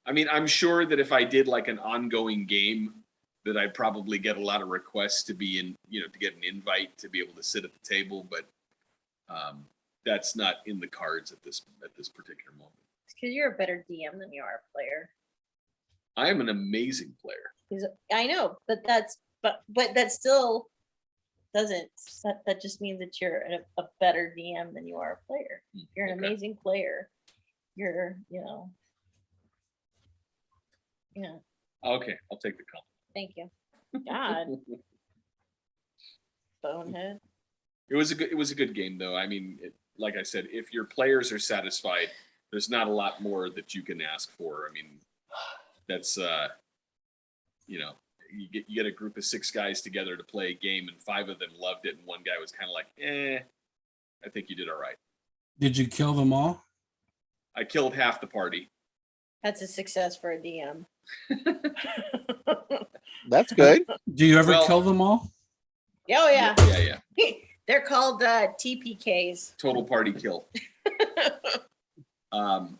I mean, I'm sure that if I did like an ongoing game, that I'd probably get a lot of requests to be in, you know, to get an invite to be able to sit at the table, but that's not in the cards at this particular moment. It's because you're a better DM than you are a player. I am an amazing player. I know, but that still doesn't. That just means that you're a better DM than you are a player. You're an amazing player. You're, yeah. Okay, I'll take the compliment. Thank you. God. Bonehead. It was a good game though. I mean, like I said, if your players are satisfied, there's not a lot more that you can ask for. I mean, that's you know, you get a group of 6 guys together to play a game, and 5 of them loved it, and one guy was kind of like, I think you did all right. Did you kill them all? I killed half the party. That's a success for a DM. That's good. Do you ever kill them all? Oh yeah. Yeah. They're called TPKs. Total party kill.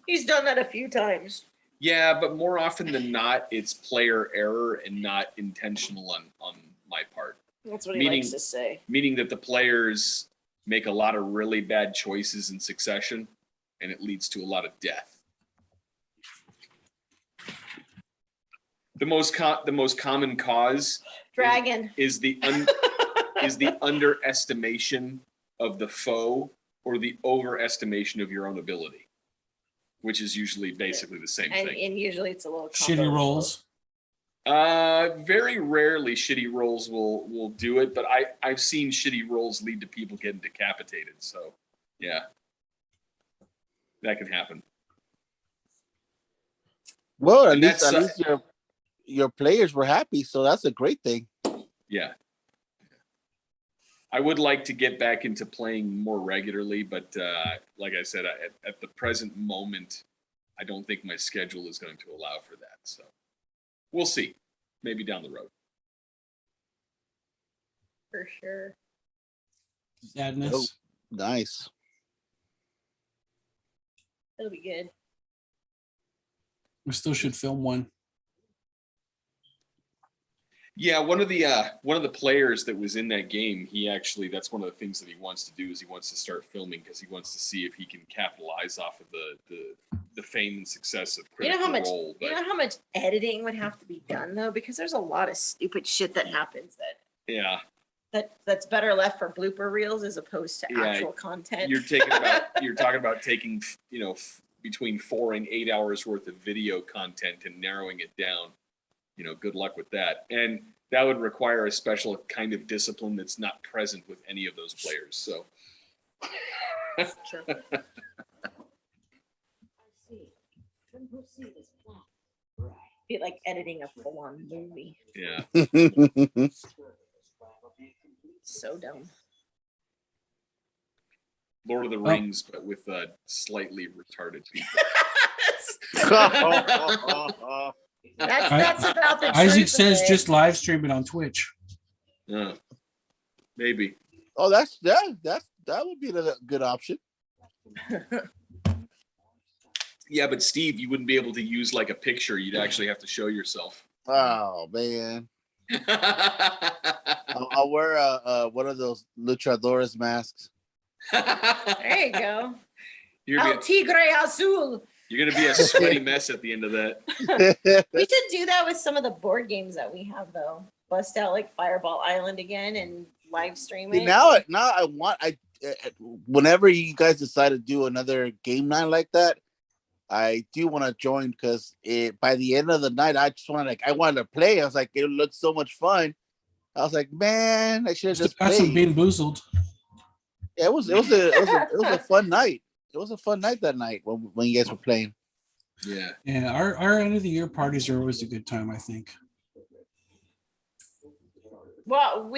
He's done that a few times. Yeah, but more often than not, it's player error and not intentional on my part. That's what he likes to say. Meaning that the players make a lot of really bad choices in succession, and it leads to a lot of death. The most common cause Dragon is the underestimation of the foe or the overestimation of your own ability, which is usually basically the same thing. And usually it's a little shitty rolls. Very rarely shitty rolls will do it, but I've seen shitty rolls lead to people getting decapitated. So yeah, that can happen. Well, And at that's, least your players were happy, so that's a great thing. Yeah. I would like to get back into playing more regularly, but like I said, at the present moment, I don't think my schedule is going to allow for that. So we'll see. Maybe down the road. For sure. Sadness. Oh, nice. It'll be good. We still should film one. Yeah, one of the players that was in that game, that's one of the things that he wants to do is he wants to start filming because he wants to see if he can capitalize off of the fame and success of Critical Role. You know how much editing would have to be done though, because there's a lot of stupid shit that happens that's better left for blooper reels as opposed to actual content. You're talking about taking between 4 and 8 hours worth of video content and narrowing it down. Good luck with that. And that would require a special kind of discipline that's not present with any of those players. So True. Be like editing a full-on movie. yeah. So dumb. Lord of the Rings, but with slightly retarded people. That's about the truth. Isaac says just live stream it on Twitch. Maybe. Oh, that would be a good option. Yeah, but Steve, you wouldn't be able to use like a picture. You'd actually have to show yourself. Oh man. I'll wear one of those luchadores masks. There you go. You're Tigre Azul. You're gonna be a sweaty mess at the end of that. We should do that with some of the board games that we have, though. Bust out like Fireball Island again and live stream it. Now whenever you guys decide to do another game night like that, I do want to join because by the end of the night, I wanted to play. I was like, it looked so much fun. I was like, man, I should have just Got some played. Bean Boozled. Yeah, it was a fun night. It was a fun night that night when you guys were playing. Yeah. Yeah, our end of the year parties are always a good time, I think. Well,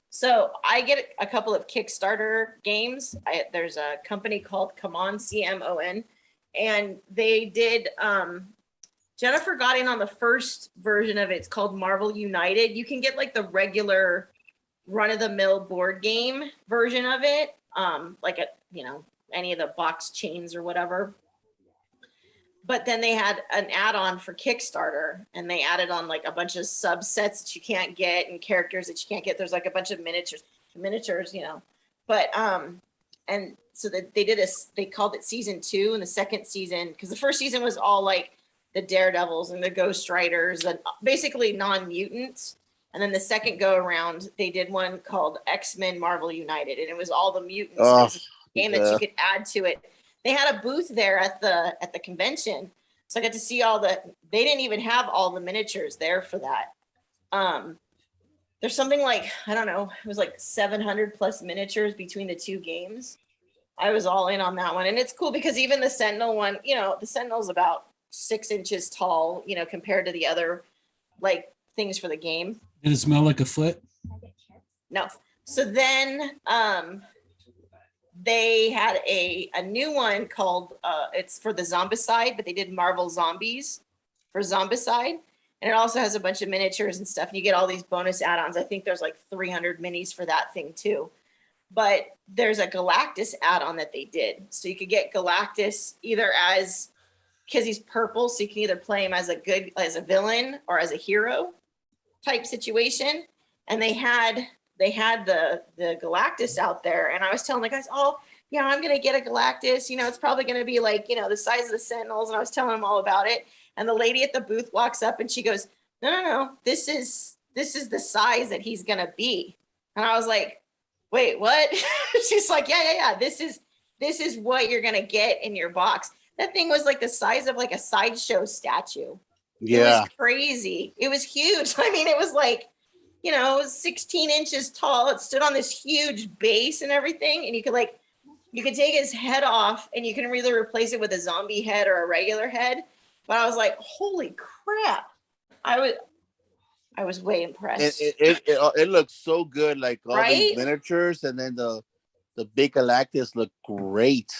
so I get a couple of Kickstarter games. There's a company called Come On, CMON, and they did, Jennifer got in on the first version of it. It's called Marvel United. You can get like the regular run-of-the-mill board game version of it, like any of the box chains or whatever. But then they had an add-on for Kickstarter, and they added on like a bunch of subsets that you can't get and characters that you can't get. There's like a bunch of miniatures, But and so that they called it season 2, and the second season, because the first season was all like the Daredevils and the Ghost Riders and basically non-mutants. And then the second go around, they did one called X-Men Marvel United, and it was all the mutants. It was a game that you could add to it. They had a booth there at the convention, so I got to see they didn't even have all the miniatures there for that. There's something like, I don't know, it was like 700 plus miniatures between the two games. I was all in on that one, and it's cool because even the Sentinel one, the Sentinel's about 6 inches tall, compared to the other like things for the game. Did it smell like a foot? No. So then they had a new one called, it's for the Zombicide, but they did Marvel Zombies for Zombicide. And it also has a bunch of miniatures and stuff. And you get all these bonus add-ons. I think there's like 300 minis for that thing too. But there's a Galactus add-on that they did. So you could get Galactus either because he's purple, so you can either play him as a villain or as a hero type situation. And they had the Galactus out there, and I was telling the guys, I'm gonna get a Galactus, it's probably gonna be like, the size of the Sentinels, and I was telling them all about it. And the lady at the booth walks up and she goes, no, this is the size that he's gonna be. And I was like, wait, what? She's like, yeah, this is what you're gonna get in your box. That thing was like the size of like a sideshow statue. It Yeah. was crazy. It was huge. I mean, it was like, you know, 16 inches tall. It stood on this huge base and everything. And you could take his head off and you can either replace it with a zombie head or a regular head. But I was like, holy crap. I was way impressed. It looks so good, like all Right? these miniatures, and then the big Galactus looked great.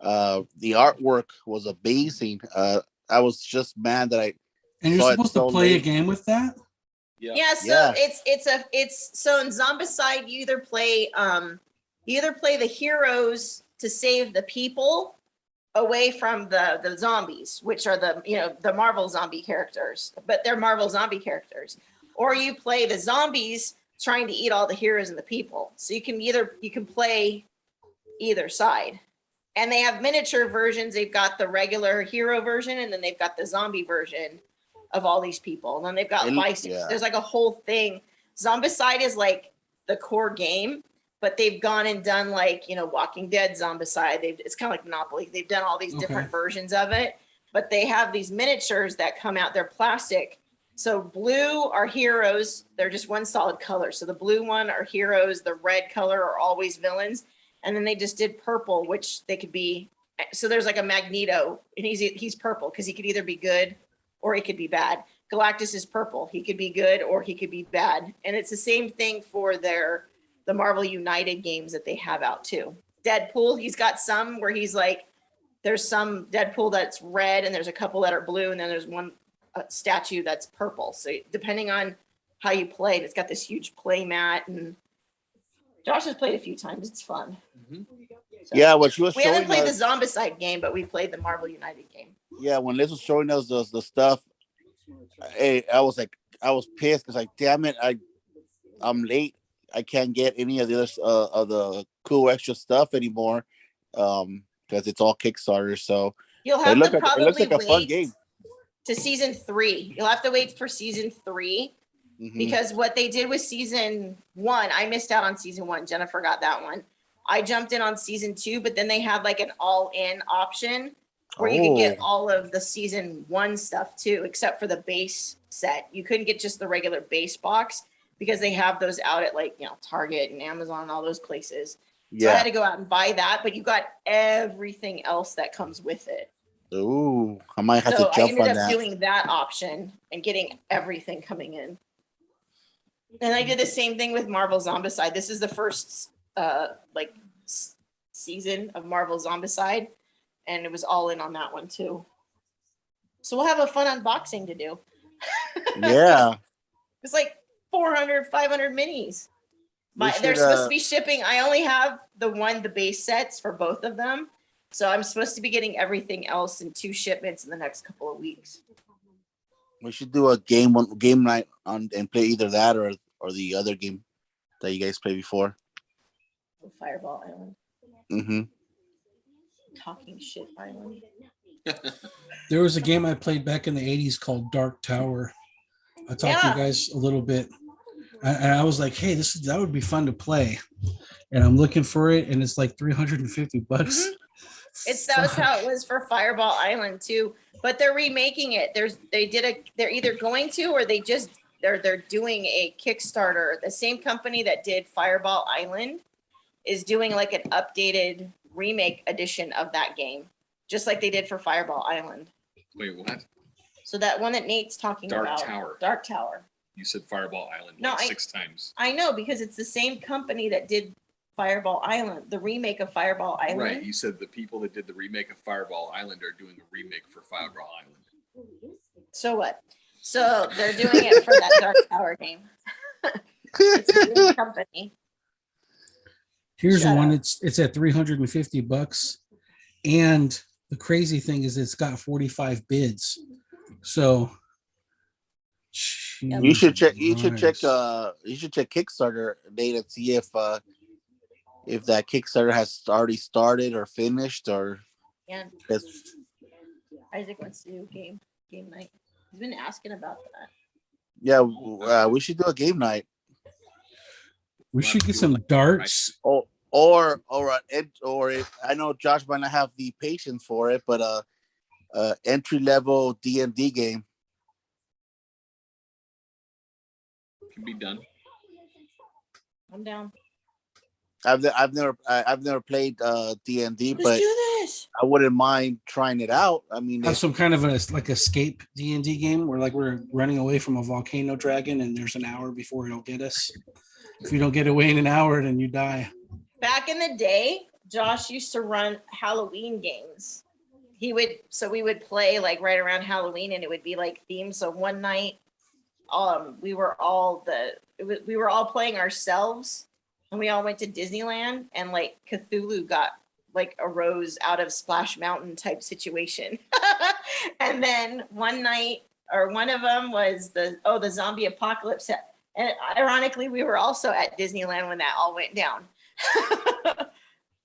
The artwork was amazing. I was just mad that I And you're saw it supposed so to play a late. game with that? Yeah, so Yeah. it's so in Zombicide you either play the heroes to save the people away from the zombies, which are the Marvel zombie characters, but they're Marvel zombie characters. Or you play the zombies trying to eat all the heroes and the people. So you can play either side. And they have miniature versions. They've got the regular hero version, and then they've got the zombie version of all these people. And then they've got Yeah. There's like a whole thing. Zombicide is like the core game, but they've gone and done like, Walking Dead Zombicide. It's kind of like Monopoly. They've done all these different versions of it, but they have these miniatures that come out. They're plastic. So blue are heroes. They're just one solid color. So the blue one are heroes. The red color are always villains. And then they just did purple, which they could be. So there's like a Magneto, and he's purple because he could either be good or he could be bad. Galactus is purple. He could be good or he could be bad. And it's the same thing for the Marvel United games that they have out too. Deadpool, he's got some where he's like, there's some Deadpool that's red and there's a couple that are blue, and then there's one statue that's purple. So depending on how you play it, it's got this huge play mat, and Josh has played a few times. It's fun. Mm-hmm. So, Yeah, what she was we showing haven't played us. the Zombicide game, but we played the Marvel United game. Yeah, when Liz was showing us the stuff, I was pissed because damn it, I'm late. I can't get any of the other of the cool extra stuff anymore, because it's all Kickstarter. So You'll it have looks to like probably a fun wait game. to season 3. You'll have to wait for season 3 Mhm. because what they did with season 1, I missed out on season 1. Jennifer got that one. I jumped in on season 2, but then they had like an all-in option where you could get all of the season 1 stuff too, except for the base set. You couldn't get just the regular base box because they have those out at like, Target and Amazon and all those places. So I had to go out and buy that, but you got everything else that comes with it. Ooh, I might have So to I jump ended on up that. doing that option and getting everything coming in. And I did the same thing with Marvel Zombicide. This is the first season of Marvel Zombicide, and it was all in on that one too. So we'll have a fun unboxing to do. Yeah. It's like 400, 500 minis. We They're should, supposed to be shipping. I only have the base sets for both of them. So I'm supposed to be getting everything else in 2 shipments in the next couple of weeks. We should do a game night and play either that or the other game that you guys played before. Fireball Island. Mm-hmm. Talking shit island. There was a game I played back in the 80s called Dark Tower. I talked to you guys a little bit. And I was like, hey, that would be fun to play. And I'm looking for it, and it's like $350. Mm-hmm. That's how it was for Fireball Island too. But they're remaking it. They're either going to or they're doing a Kickstarter. The same company that did Fireball Island is doing like an updated remake edition of that game, just like they did for Fireball Island. Wait, what? So that one that Nate's talking about. Dark Tower. You said Fireball Island No, 6 times. I know, because it's the same company that did Fireball Island, the remake of Fireball Island. Right. You said the people that did the remake of Fireball Island are doing a remake for Fireball Island. So what? So they're doing it for that Dark Tower game. It's a new company. Here's one. It's at $350, and the crazy thing is it's got 45 bids. So you should check Kickstarter data and see if that Kickstarter has already started or finished or. Yeah. Isaac wants to do game night. He's been asking about that. Yeah, we should do a game night. We should get some darts. Or I know Josh might not have the patience for it, but entry level D&D game. can be done. I'm down. I've never played D&D, Let's but do this. I wouldn't mind trying it out. I mean, Have if, some kind of a like escape D&D game where like we're running away from a volcano dragon and there's an hour before it'll get us. If you don't get away in an hour, then you die. Back in the day, Josh used to run Halloween games. We would play like right around Halloween, and it would be like themed. So one night, we were all playing ourselves, and we all went to Disneyland, and like Cthulhu arose out of Splash Mountain type situation. And then one night, or one of them was the zombie apocalypse. And ironically, we were also at Disneyland when that all went down.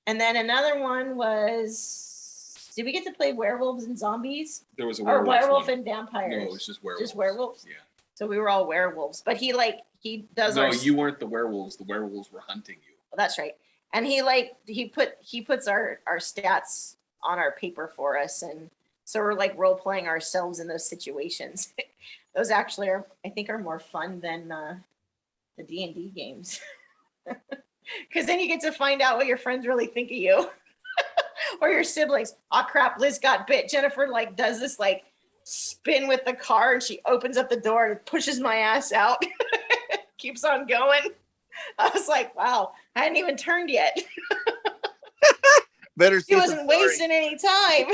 And then another one was, did we get to play werewolves and zombies? There was a Or werewolf one. and vampires? No, it was just werewolves. Just werewolves? Yeah. So we were all werewolves. But he does No, our... you weren't the werewolves. The werewolves were hunting you. That's right. And he puts our stats on our paper for us, and so we're like role playing ourselves in those situations. Those actually are more fun than the D&D games, because then you get to find out what your friends really think of you or your siblings. Oh crap, Liz got bit. Jennifer like does this like spin with the car, and she opens up the door and pushes my ass out. Keeps on going. I was like, wow, I hadn't even turned yet. better He wasn't wasting any time.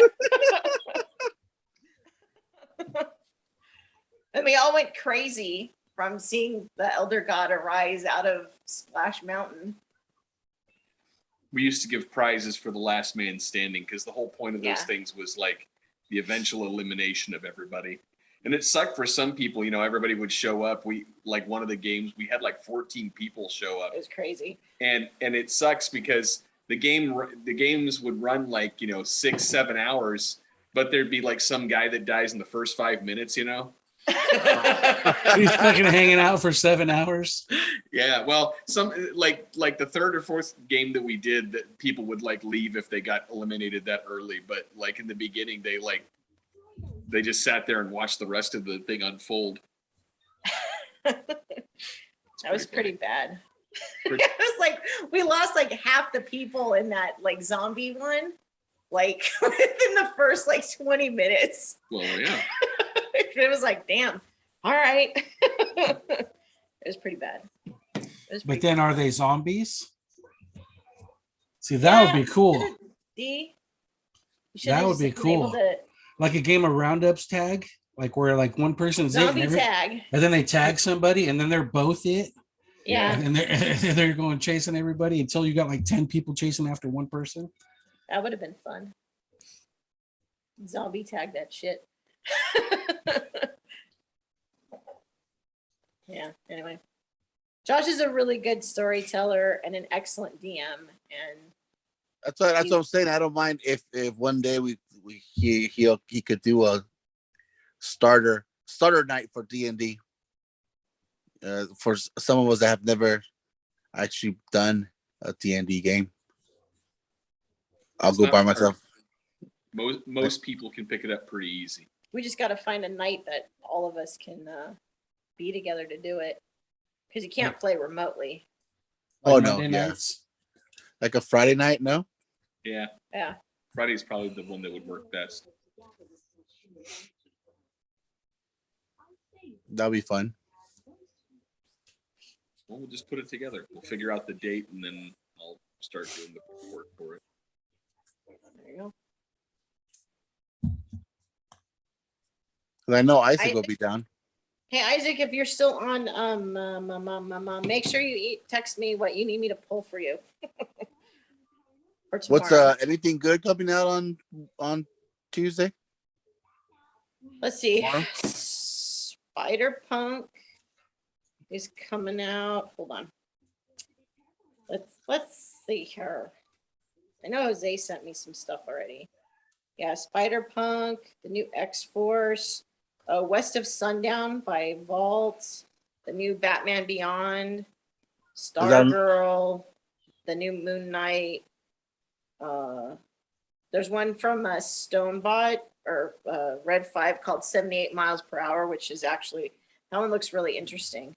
And we all went crazy from seeing the elder god arise out of Splash Mountain. We used to give prizes for the last man standing because the whole point of those Yeah. things was like the eventual elimination of everybody. And it sucked for some people, everybody would show up. We like one of the games, we had like 14 people show up. It was crazy. And it sucks because the games would run like, 6-7 hours, but there'd be like some guy that dies in the first 5 minutes, He's fucking hanging out for 7 hours. Yeah, well, some like the third or fourth game that we did, that people would like leave if they got eliminated that early. But like in the beginning, they just sat there and watched the rest of the thing unfold. That was pretty bad. Pretty- It was like we lost like half the people in that like zombie one, like within the first like 20 minutes. Well, yeah. It was like, damn. All right. It was pretty bad. But then are they zombies? See, that would be cool. That would be cool. Like a game of roundups tag, like where like one person's Zombie it tag. and then they tag somebody and then they're both it. Yeah, And they're going chasing everybody until you got like 10 people chasing after one person. that would have been fun. Zombie tag that shit. Yeah, anyway. Josh is a really good storyteller and an excellent DM. And That's what I'm saying. I don't mind if one day he could do a starter night for D&D. For some of us that have never actually done a D&D game, I'll It's go not by hard. myself. Most people can pick it up pretty easy. we just got to find a night that all of us can be together to do it. Because you can't play remotely. Oh, Like no, Monday yeah. nights. Like a Friday night, no? Yeah, Yeah. Friday's probably the one that would work best. That'll be fun. Well, we'll just put it together. We'll figure out the date, and then I'll start doing the work for it. There you go. 'Cause I know Isaac will be down. Hey Isaac, if you're still on, make sure you text me what you need me to pull for you. For tomorrow. What's anything good coming out on Tuesday? Let's see. Tomorrow? Spider-Punk is coming out. Hold on. Let's see here. I know Jose sent me some stuff already. Yeah, Spider-Punk, the new X-Force, West of Sundown by Vault, the new Batman Beyond, Stargirl, the new Moon Knight. There's one from Stonebot or Red 5 called 78 miles per hour, which is actually, that one looks really interesting.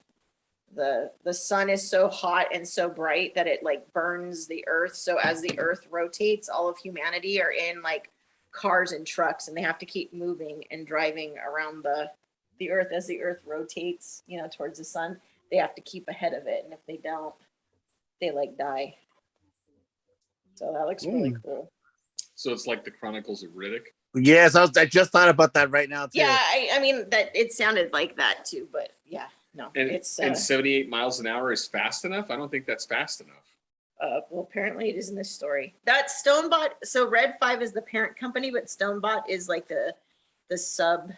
the sun is so hot and so bright that it like burns the earth. So as the earth rotates, all of humanity are in like cars and trucks, and they have to keep moving and driving around the earth as the earth rotates, you know, towards the sun. They have to keep ahead of it, and if they don't, they like die. So that looks really cool. So it's like the Chronicles of Riddick. Yes, I just thought about that right now too. Yeah, I mean that it sounded like that too, but yeah, no, And it's and 78 miles an hour is fast enough? I don't think that's fast enough. well, apparently it is in this story. That's Stonebot. So Red 5 is the parent company, but Stonebot is like the sub,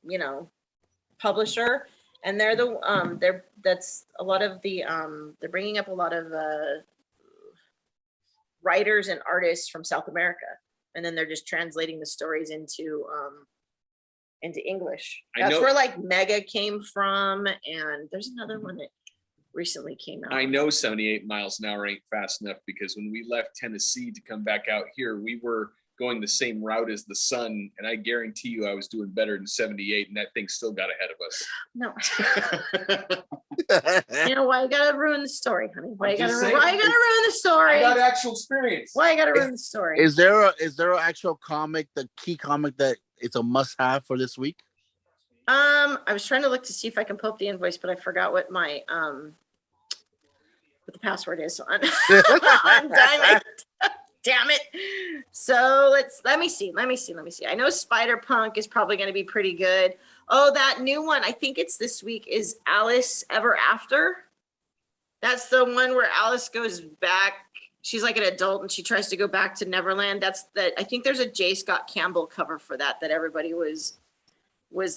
you know, publisher, and they're that's a lot of the they're bringing up a lot of writers and artists from South America, and then they're just translating the stories into English. That's where like Mega came from, and there's another one that recently came out. I know 78 miles an hour ain't fast enough, because when we left Tennessee to come back out here, we were going the same route as the sun, and I guarantee you I was doing better than 78, and that thing still got ahead of us. No. You know why you gotta ruin the story, honey? Why you gotta ruin the story? I got actual experience. Why you gotta ruin the story? Is there an actual comic, the key comic that it's a must-have for this week? I was trying to look to see if I can pull up the invoice, but I forgot what my what the password is on Diamond. Damn it. So let me see. I know Spider-Punk is probably going to be pretty good. Oh, that new one, I think it's this week, is Alice Ever After. That's the one where Alice goes back. She's like an adult and she tries to go back to Neverland. I think there's a J. Scott Campbell cover for that everybody was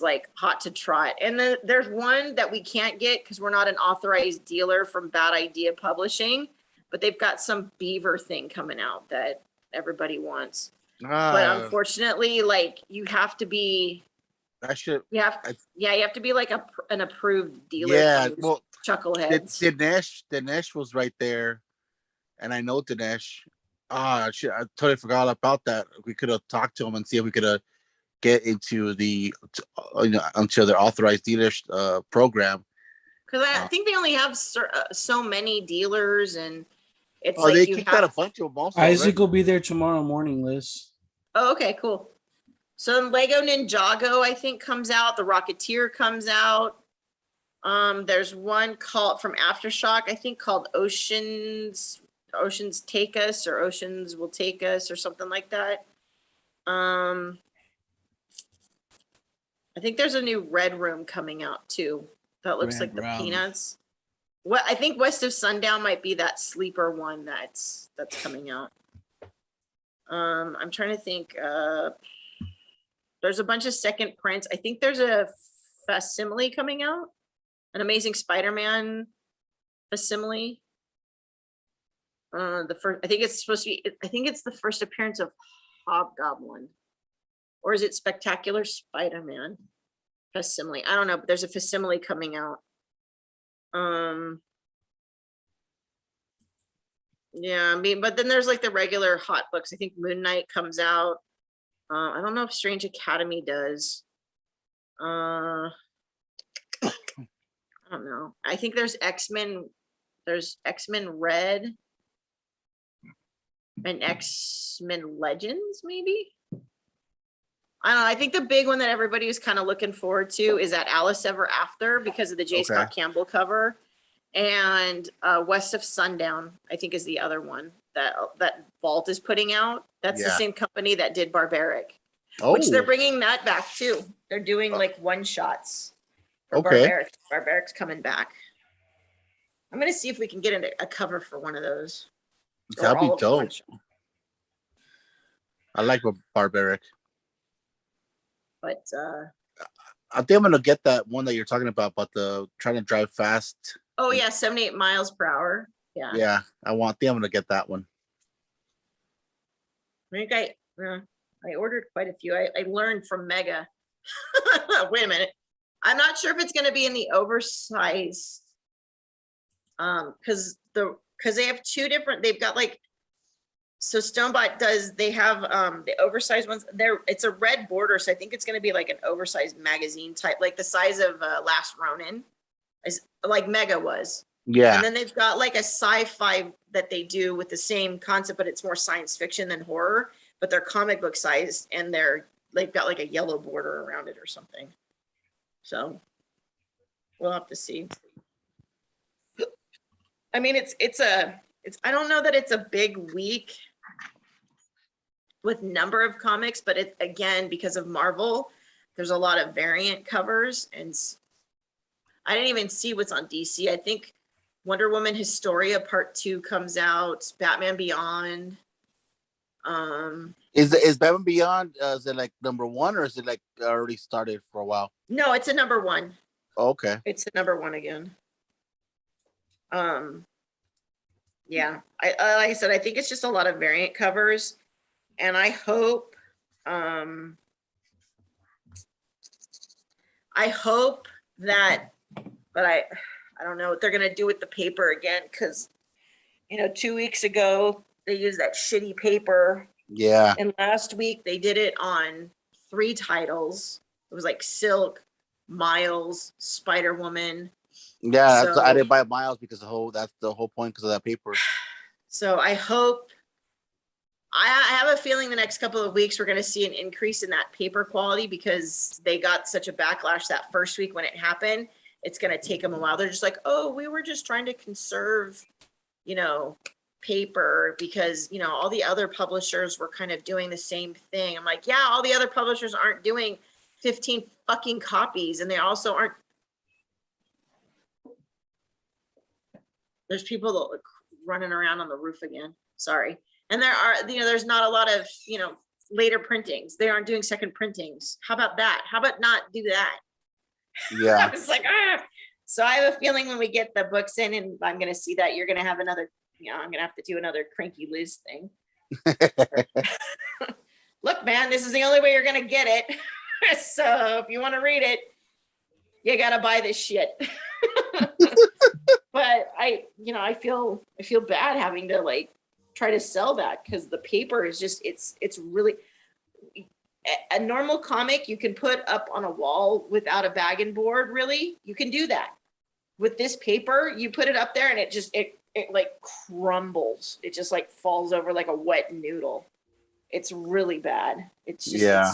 like hot to trot. And then there's one that we can't get because we're not an authorized dealer from Bad Idea Publishing, but they've got some beaver thing coming out that everybody wants. But unfortunately, like you have to be. You have to be like an approved dealer. Yeah, well, Chuckleheads. Dinesh was right there, and I know Dinesh. I totally forgot about that. We could have talked to him and see if we could get into until their authorized dealers program. Because I think they only have so many dealers, and it's they kicked out a bunch of them also. Isaac will be there tomorrow morning, Liz. Oh, okay, cool. So Lego Ninjago, I think, comes out. The Rocketeer comes out. There's one from Aftershock, I think, called Oceans Take Us, or Oceans Will Take Us, or something like that. I think there's a new Red Room coming out too. That looks like the Peanuts. What I think West of Sundown might be that sleeper one that's coming out. I'm trying to think. There's a bunch of second prints. I think there's a facsimile coming out, an Amazing Spider-Man facsimile. I think it's supposed to be. I think it's the first appearance of Hobgoblin, or is it Spectacular Spider-Man facsimile? I don't know, but there's a facsimile coming out. Yeah, I mean, but then there's like the regular hot books. I think Moon Knight comes out. I don't know if Strange Academy does. I don't know. I think there's X-Men. There's X-Men Red and X-Men Legends, maybe. I don't know. I think the big one that everybody was kind of looking forward to is that Alice Ever After, because of the J. Scott Campbell cover, and West of Sundown, I think, is the other one that Vault is putting out. That's the same company that did Barbaric, which they're bringing that back too. They're doing like one shots for Barbaric. Barbaric's coming back. I'm gonna see if we can get a cover for one of those. That'd be dope. I like Barbaric. But I think I'm gonna get that one that you're talking about the trying to drive fast. Oh yeah, 78 miles per hour. Yeah. Yeah, I'm gonna get that one. I think I ordered quite a few. I learned from Mega. Wait a minute. I'm not sure if it's gonna be in the oversized. Because they have two different. They've got like. So Stonebot they have the oversized ones. It's a red border, so I think it's going to be like an oversized magazine type, like the size of Last Ronin. Is like Mega was. Yeah. And then they've got like a sci-fi that they do with the same concept, but it's more science fiction than horror. But they're comic book sized, and they've got like a yellow border around it or something. So we'll have to see. I mean, it's I don't know that it's a big week with number of comics, but it again, because of Marvel, there's a lot of variant covers, and I didn't even see what's on DC. I think Wonder Woman Historia Part 2 comes out, Batman Beyond. Is Batman Beyond, is it like number 1, or is it like already started for a while? No, it's a number 1. Oh, okay. It's a number 1 again. Yeah, I like I said, I think it's just a lot of variant covers, and I hope that, but I don't know what they're gonna do with the paper again, because 2 weeks ago they used that shitty paper, Yeah. and last week they did it on 3 titles. It was like Silk, Miles, Spider Woman. Yeah, So- I didn't buy Miles because that's the whole point, because of that paper. So I hope, I have a feeling the next couple of weeks we're going to see an increase in that paper quality, because they got such a backlash that first week when it happened. It's going to take them a while. They're just like, oh, we were just trying to conserve, paper, because, all the other publishers were kind of doing the same thing. I'm like, yeah, all the other publishers aren't doing 15 fucking copies, and they also aren't. There's people that look running around on the roof again. Sorry. And there are, there's not a lot of, later printings. They aren't doing second printings. How about that? How about not do that? Yeah. It's like, ah. So I have a feeling when we get the books in, and I'm going to see that you're going to have another, I'm going to have to do another Cranky Liz thing. Look, man, this is the only way you're going to get it. So if you want to read it, you got to buy this shit. But I feel bad having to like try to sell that, because the paper is just, it's really, a normal comic you can put up on a wall without a bag and board. Really, you can do that. With this paper, you put it up there and it just it like crumbles. It just like falls over like a wet noodle. It's really bad. It's just, Yeah.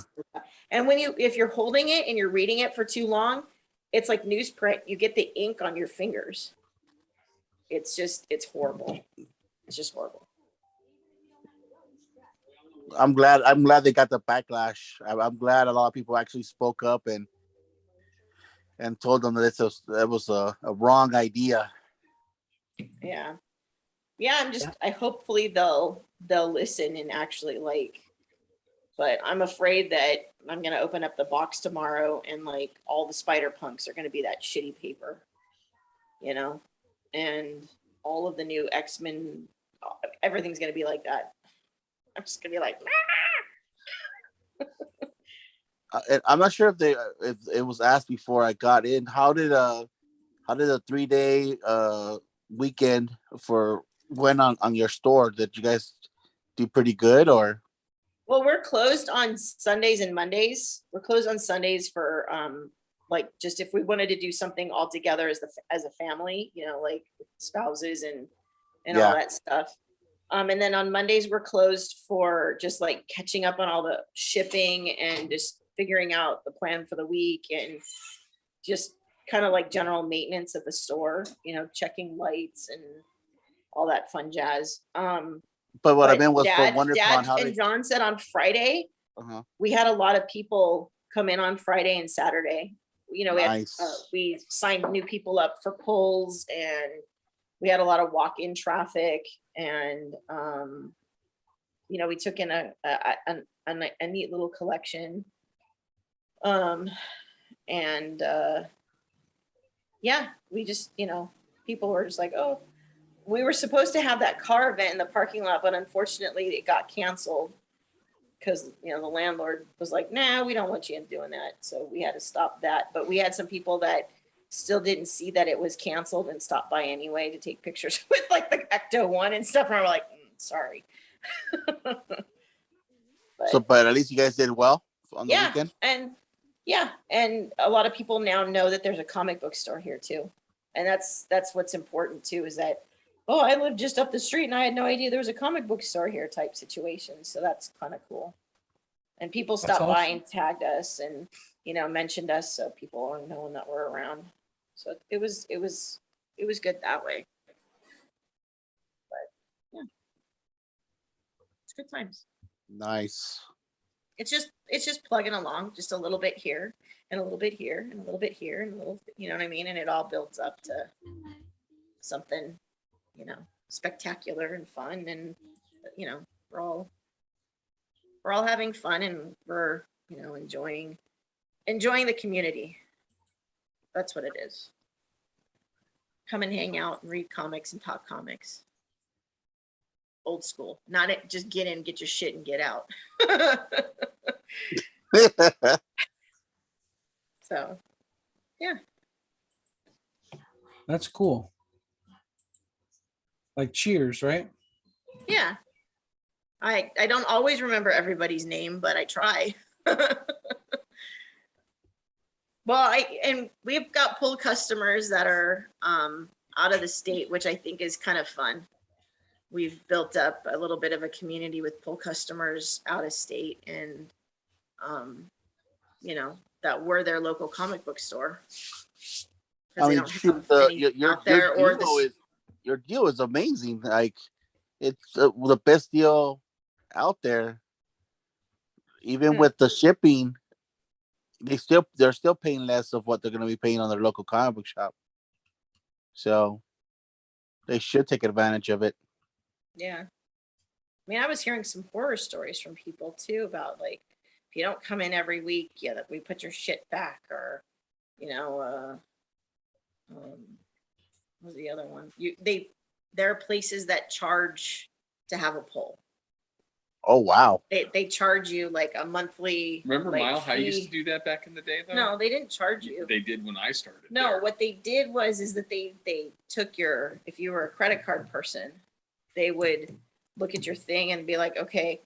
And if you're holding it and you're reading it for too long, it's like newsprint. You get the ink on your fingers. It's horrible. It's just horrible. I'm glad they got the backlash. I'm glad a lot of people actually spoke up and told them that that was a wrong idea. Yeah. I hopefully they'll listen and actually but I'm afraid that I'm going to open up the box tomorrow and like all the spider punks are going to be that shitty paper, and all of the new X-Men, everything's going to be like that. I'm just going to be like, I'm not sure if it was asked before I got in. How did a 3-day weekend went on your store? Did you guys do pretty good, or? Well, we're closed on Sundays and Mondays. We're closed on Sundays for like just if we wanted to do something all together as a family, like spouses and all that stuff. And then on Mondays we're closed for just like catching up on all the shipping and just figuring out the plan for the week and just kind of like general maintenance of the store, checking lights and all that fun jazz. But what I meant was Dad, for WonderCon. How and John said on Friday, Uh-huh. we had a lot of people come in on Friday and Saturday. Nice. We signed new people up for polls, and we had a lot of walk-in traffic, and we took in a neat little collection. We just, people were just like, oh, we were supposed to have that car event in the parking lot, but unfortunately it got canceled because, the landlord was like, nah, we don't want you doing that. So we had to stop that. But we had some people that still didn't see that it was canceled and stopped by anyway to take pictures with like the Ecto one and stuff. And we're like, sorry. But at least you guys did well on the weekend. And a lot of people now know that there's a comic book store here too. And that's what's important too, is that, oh, I live just up the street and I had no idea there was a comic book store here type situation. So that's kind of cool. And people That's stopped by awesome. and tagged us and, you know, mentioned us so people are knowing that we're around. So it was good that way. But yeah. It's good times. Nice. It's just plugging along, just a little bit here and a little bit here and a little bit here and a little, you know what I mean? And it all builds up to something, you know, spectacular and fun. And, you know, we're all having fun and we're, you know, enjoying the community. That's what it is. Come and hang out and read comics and talk comics. Old school, not it. Just get in, get your shit, and get out. So, yeah. That's cool. Like Cheers, right? Yeah. I don't always remember everybody's name, but I try. Well, and we've got pull customers that are out of the state, which I think is kind of fun. We've built up a little bit of a community with pull customers out of state, and you know, that we're their local comic book store. I mean, shoot, your deal is amazing. Like, it's the best deal out there. Even with the shipping, they're still paying less of what they're going to be paying on their local comic book shop. So they should take advantage of it. Yeah. I mean, I was hearing some horror stories from people too about, like, if you don't come in every week, yeah, that we put your shit back, or, you know, what was the other one? There are places that charge to have a poll. Oh, wow. They charge you like a monthly. Remember, like, Mile, how you used fee. to do that back in the day, though? No, they didn't charge you. They did when I started. No, there. what they did is that they took your, if you were a credit card person, they would look at your thing and be like, okay,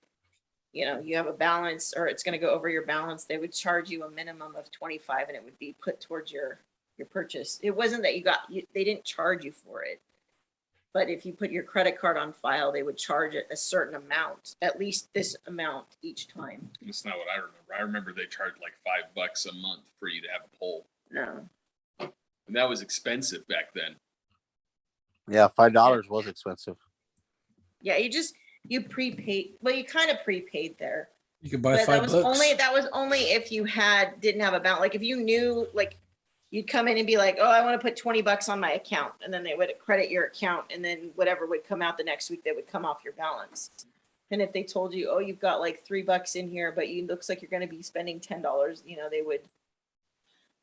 you know, you have a balance, or it's going to go over your balance. They would charge you a minimum of 25, and it would be put towards your purchase. It wasn't that they didn't charge you for it. But if you put your credit card on file, they would charge it a certain amount, at least this amount each time. That's not what I remember. I remember they charged like $5 a month for you to have a poll. No. And that was expensive back then. Yeah, $5 was expensive. Yeah, you prepaid. Well, you kind of prepaid there. You could buy But $5. that was only if you didn't have a balance. Like if you knew, like, you'd come in and be like, oh, I want to put $20 on my account. And then they would credit your account. And then whatever would come out the next week, they would come off your balance. And if they told you, oh, you've got like $3 in here, but it looks like you're going to be spending $10, you know,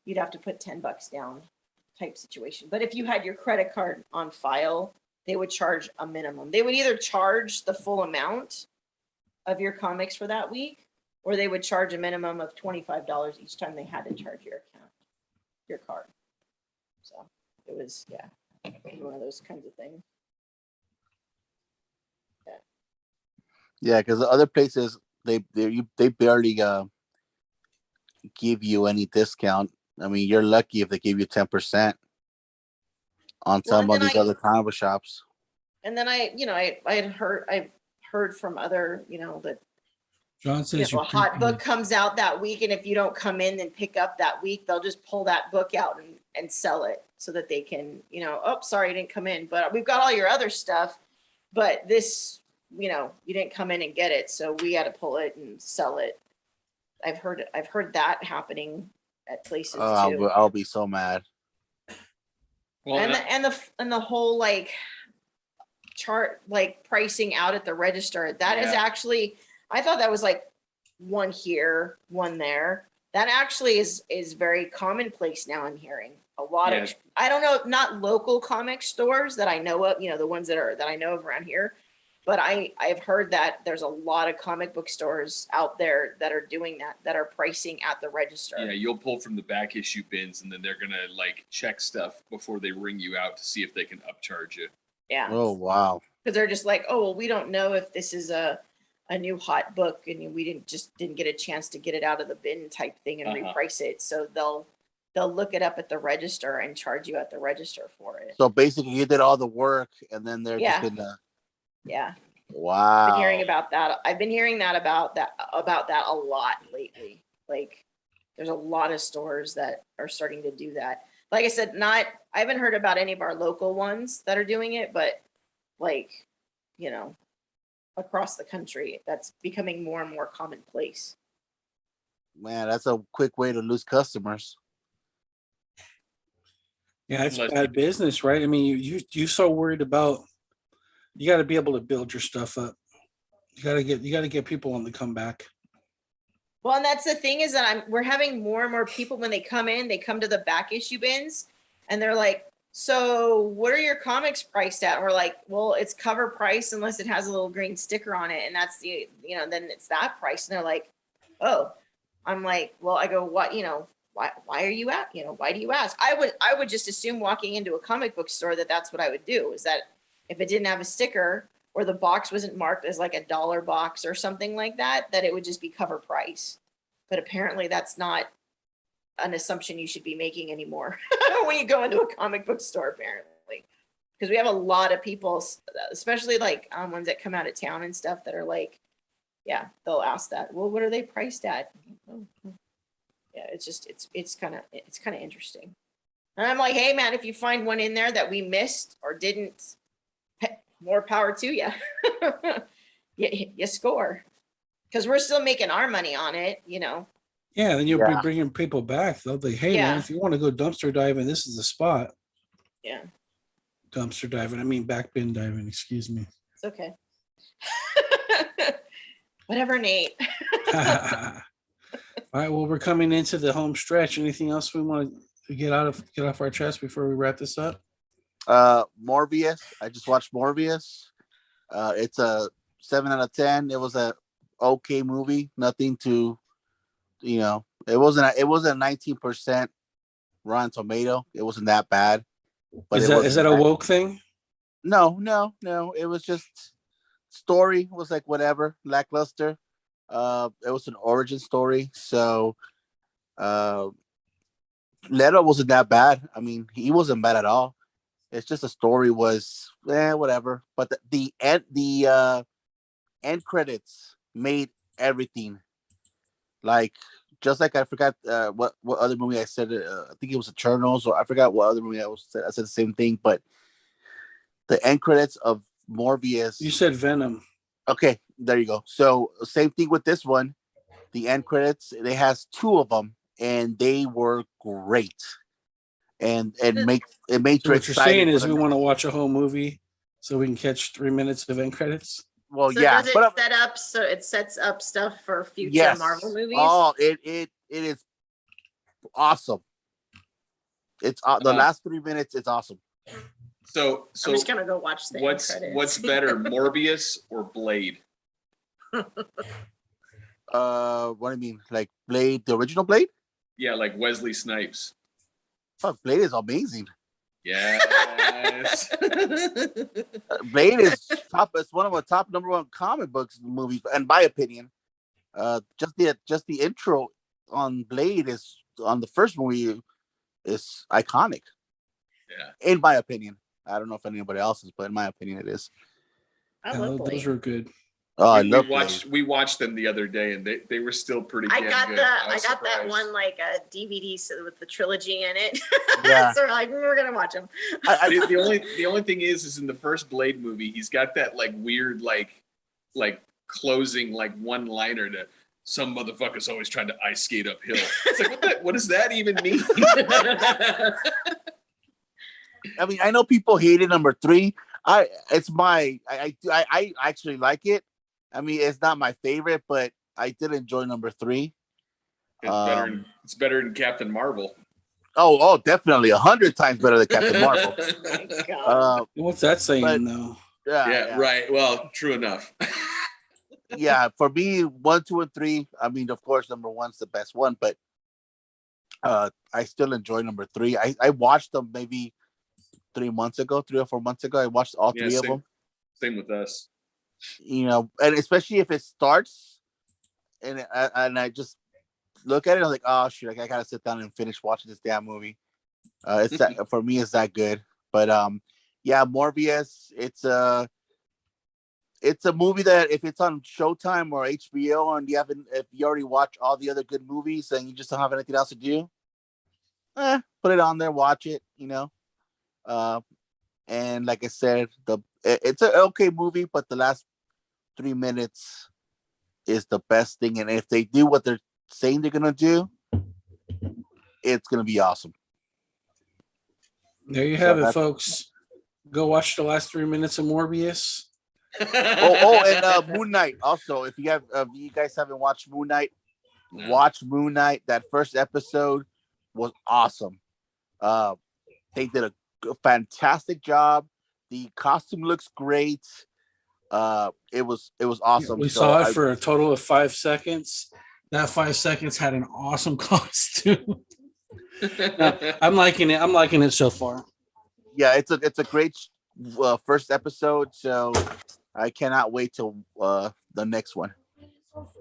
you'd have to put $10 down type situation. But if you had your credit card on file, they would charge a minimum. They would either charge the full amount of your comics for that week, or they would charge a minimum of $25 each time they had to charge your account, your card. So it was, one of those kinds of things. Yeah, because the other places they barely give you any discount. I mean, you're lucky if they give you 10% on some of these other comic book shops. And then I've heard from other, that John says a hot book comes out that week, and if you don't come in and pick up that week, they'll just pull that book out and sell it so that they can, oh, sorry, you didn't come in, but we've got all your other stuff, but this, you didn't come in and get it, so we had to pull it and sell it. I've heard that happening at places too. I'll be so mad. Well, and the whole like chart, like pricing out at the register, that is actually, I thought that was like one here, one there. That actually is very commonplace now. I'm hearing a lot of, I don't know, not local comic stores that I know of, the ones that I know of around here, but I've heard that there's a lot of comic book stores out there that are doing that are pricing at the register. Yeah, you'll pull from the back issue bins, and then they're gonna like check stuff before they ring you out to see if they can upcharge you. Yeah. Oh wow. Because they're just like, oh well, we don't know if this is a new hot book, and we didn't get a chance to get it out of the bin type thing and reprice it, so they'll they'll look it up at the register and charge you at the register for it. So basically, you did all the work, and then they're Yeah. just gonna. Yeah. Wow. Been hearing about that. I've been hearing that about that a lot lately. Like there's a lot of stores that are starting to do that. Like I said, I haven't heard about any of our local ones that are doing it, but like, you know, across the country, that's becoming more and more commonplace. Man, that's a quick way to lose customers. Yeah, it's Unless bad business, right? I mean, you so worried about, you got to be able to build your stuff up. You got to get people on the comeback. Well, and that's the thing is that we're having more and more people when they come in, they come to the back issue bins and they're like, so what are your comics priced at? And we're like, well, it's cover price unless it has a little green sticker on it. And that's the, then it's that price. And they're like, oh, I'm like, well, I go, what, why are you at, why do you ask? I would just assume walking into a comic book store that's what I would do, is that if it didn't have a sticker or the box wasn't marked as like $1 box or something like that it would just be cover price. But apparently that's not an assumption you should be making anymore when you go into a comic book store, apparently. Because we have a lot of people, especially like ones that come out of town and stuff, that are like, yeah, they'll ask that. Well, what are they priced at? Yeah, it's just it's kind of interesting. And I'm like, hey man, if you find one in there that we missed or didn't, more power to you. You score, because we're still making our money on it, Yeah, then you'll be bringing people back. They'll be, hey man, if you want to go dumpster diving, this is the spot. Yeah. Dumpster diving. I mean back bin diving. Excuse me. It's okay. Whatever, Nate. All right. Well, we're coming into the home stretch. Anything else we want to get off our chest before we wrap this up? Morbius. I just watched Morbius. It's a 7 out of 10. It was a okay movie. Nothing to, it wasn't a 19% Rotten Tomato. It wasn't that bad. But is that a woke thing? No. It was just story was like whatever, lackluster. It was an origin story. So Leto wasn't that bad. I mean, he wasn't bad at all. It's just the story was whatever. But the end credits made everything. Like, just like I forgot what other movie I said. I think it was Eternals, or I forgot what other movie I said the same thing. But the end credits of Morbius. You said Venom. Okay, there you go. So same thing with this one. The end credits, it has 2 of them, and they were great. And it made So you what you're excited. saying is we want to watch a whole movie so we can catch 3 minutes of end credits. Well, so yeah, does it but set up so it sets up stuff for future yes. Marvel movies? Oh, it is awesome. It's the last 3 minutes. It's awesome. So I'm just gonna go watch the end credits. What's better, Morbius or Blade? What do you mean? Like Blade, the original Blade? Yeah, like Wesley Snipes. Fuck, Blade is amazing. Yes. Blade is top. It's one of the top #1 comic books movies, and my opinion, just the intro on Blade is on the first movie is iconic. Yeah. In my opinion, I don't know if anybody else's, but in my opinion, it is. I love Blade. Those were good. Oh, I we love watched Blade. we watched them the other day, and they were still pretty. I damn got good. I got that surprised. one like a DVD with the trilogy in it. Yeah. So like we're gonna watch them. The only thing is in the first Blade movie, he's got that like weird like closing like one liner to some motherfucker's always trying to ice skate uphill. It's like what does that even mean? I mean, I know people hated #3. I actually like it. I mean, it's not my favorite, but I did enjoy #3. It's better than Captain Marvel. Oh, definitely 100 times better than Captain Marvel. Oh my God. What's that saying though? Yeah, right. Well, true enough. Yeah, for me, 1, 2, and 3. I mean, of course, #1's the best one, but I still enjoy #3. I watched them maybe 3 or 4 months ago. I watched all 3 of them. Same with us. And especially if it starts, and I just look at it, I'm like, oh shoot, I gotta sit down and finish watching this damn movie. It's that for me, it's that good. But yeah, Morbius, it's a movie that if it's on Showtime or HBO and if you already watched all the other good movies and you just don't have anything else to do, put it on there, watch it, and like I said, it's an okay movie, but the last 3 minutes is the best thing. And if they do what they're saying they're gonna do, it's gonna be awesome. There you have it, folks. Go watch the last 3 minutes of Morbius. And Moon Knight. Also, if you guys haven't watched Moon Knight, watch Moon Knight. That first episode was awesome. They did a fantastic job. The costume looks great. It was awesome. We saw it for a total of 5 seconds. That 5 seconds had an awesome costume. I'm liking it. I'm liking it so far. Yeah, it's a great first episode. So I cannot wait till the next one.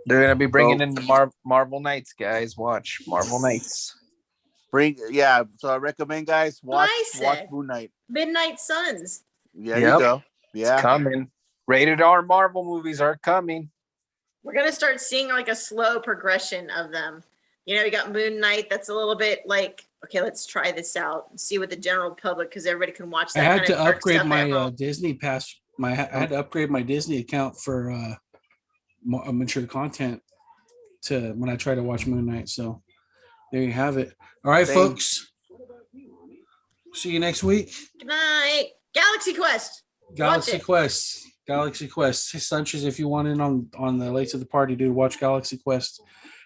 They're gonna be bringing in Marvel Knights, guys. Watch Marvel Knights. So I recommend guys watch Moon Knight. Midnight Suns. Yeah, you go. Yeah, it's coming. Rated R Marvel movies are coming. We're gonna start seeing like a slow progression of them. You got Moon Knight. That's a little bit like, okay, let's try this out and see what the general public, because everybody can watch that. I had to upgrade my Disney pass. I had to upgrade my Disney account for mature content to when I try to watch Moon Knight. So there you have it. All right, folks. See you next week. Good night. Galaxy Quest. Galaxy Quest. Hey, Sanchez, if you want in on the late to the party, dude, watch Galaxy Quest.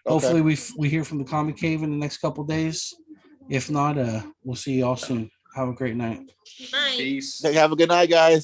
Okay. Hopefully we hear from the Comic Cave in the next couple days. If not, we'll see you all soon. Have a great night. Bye. Peace. Have a good night, guys.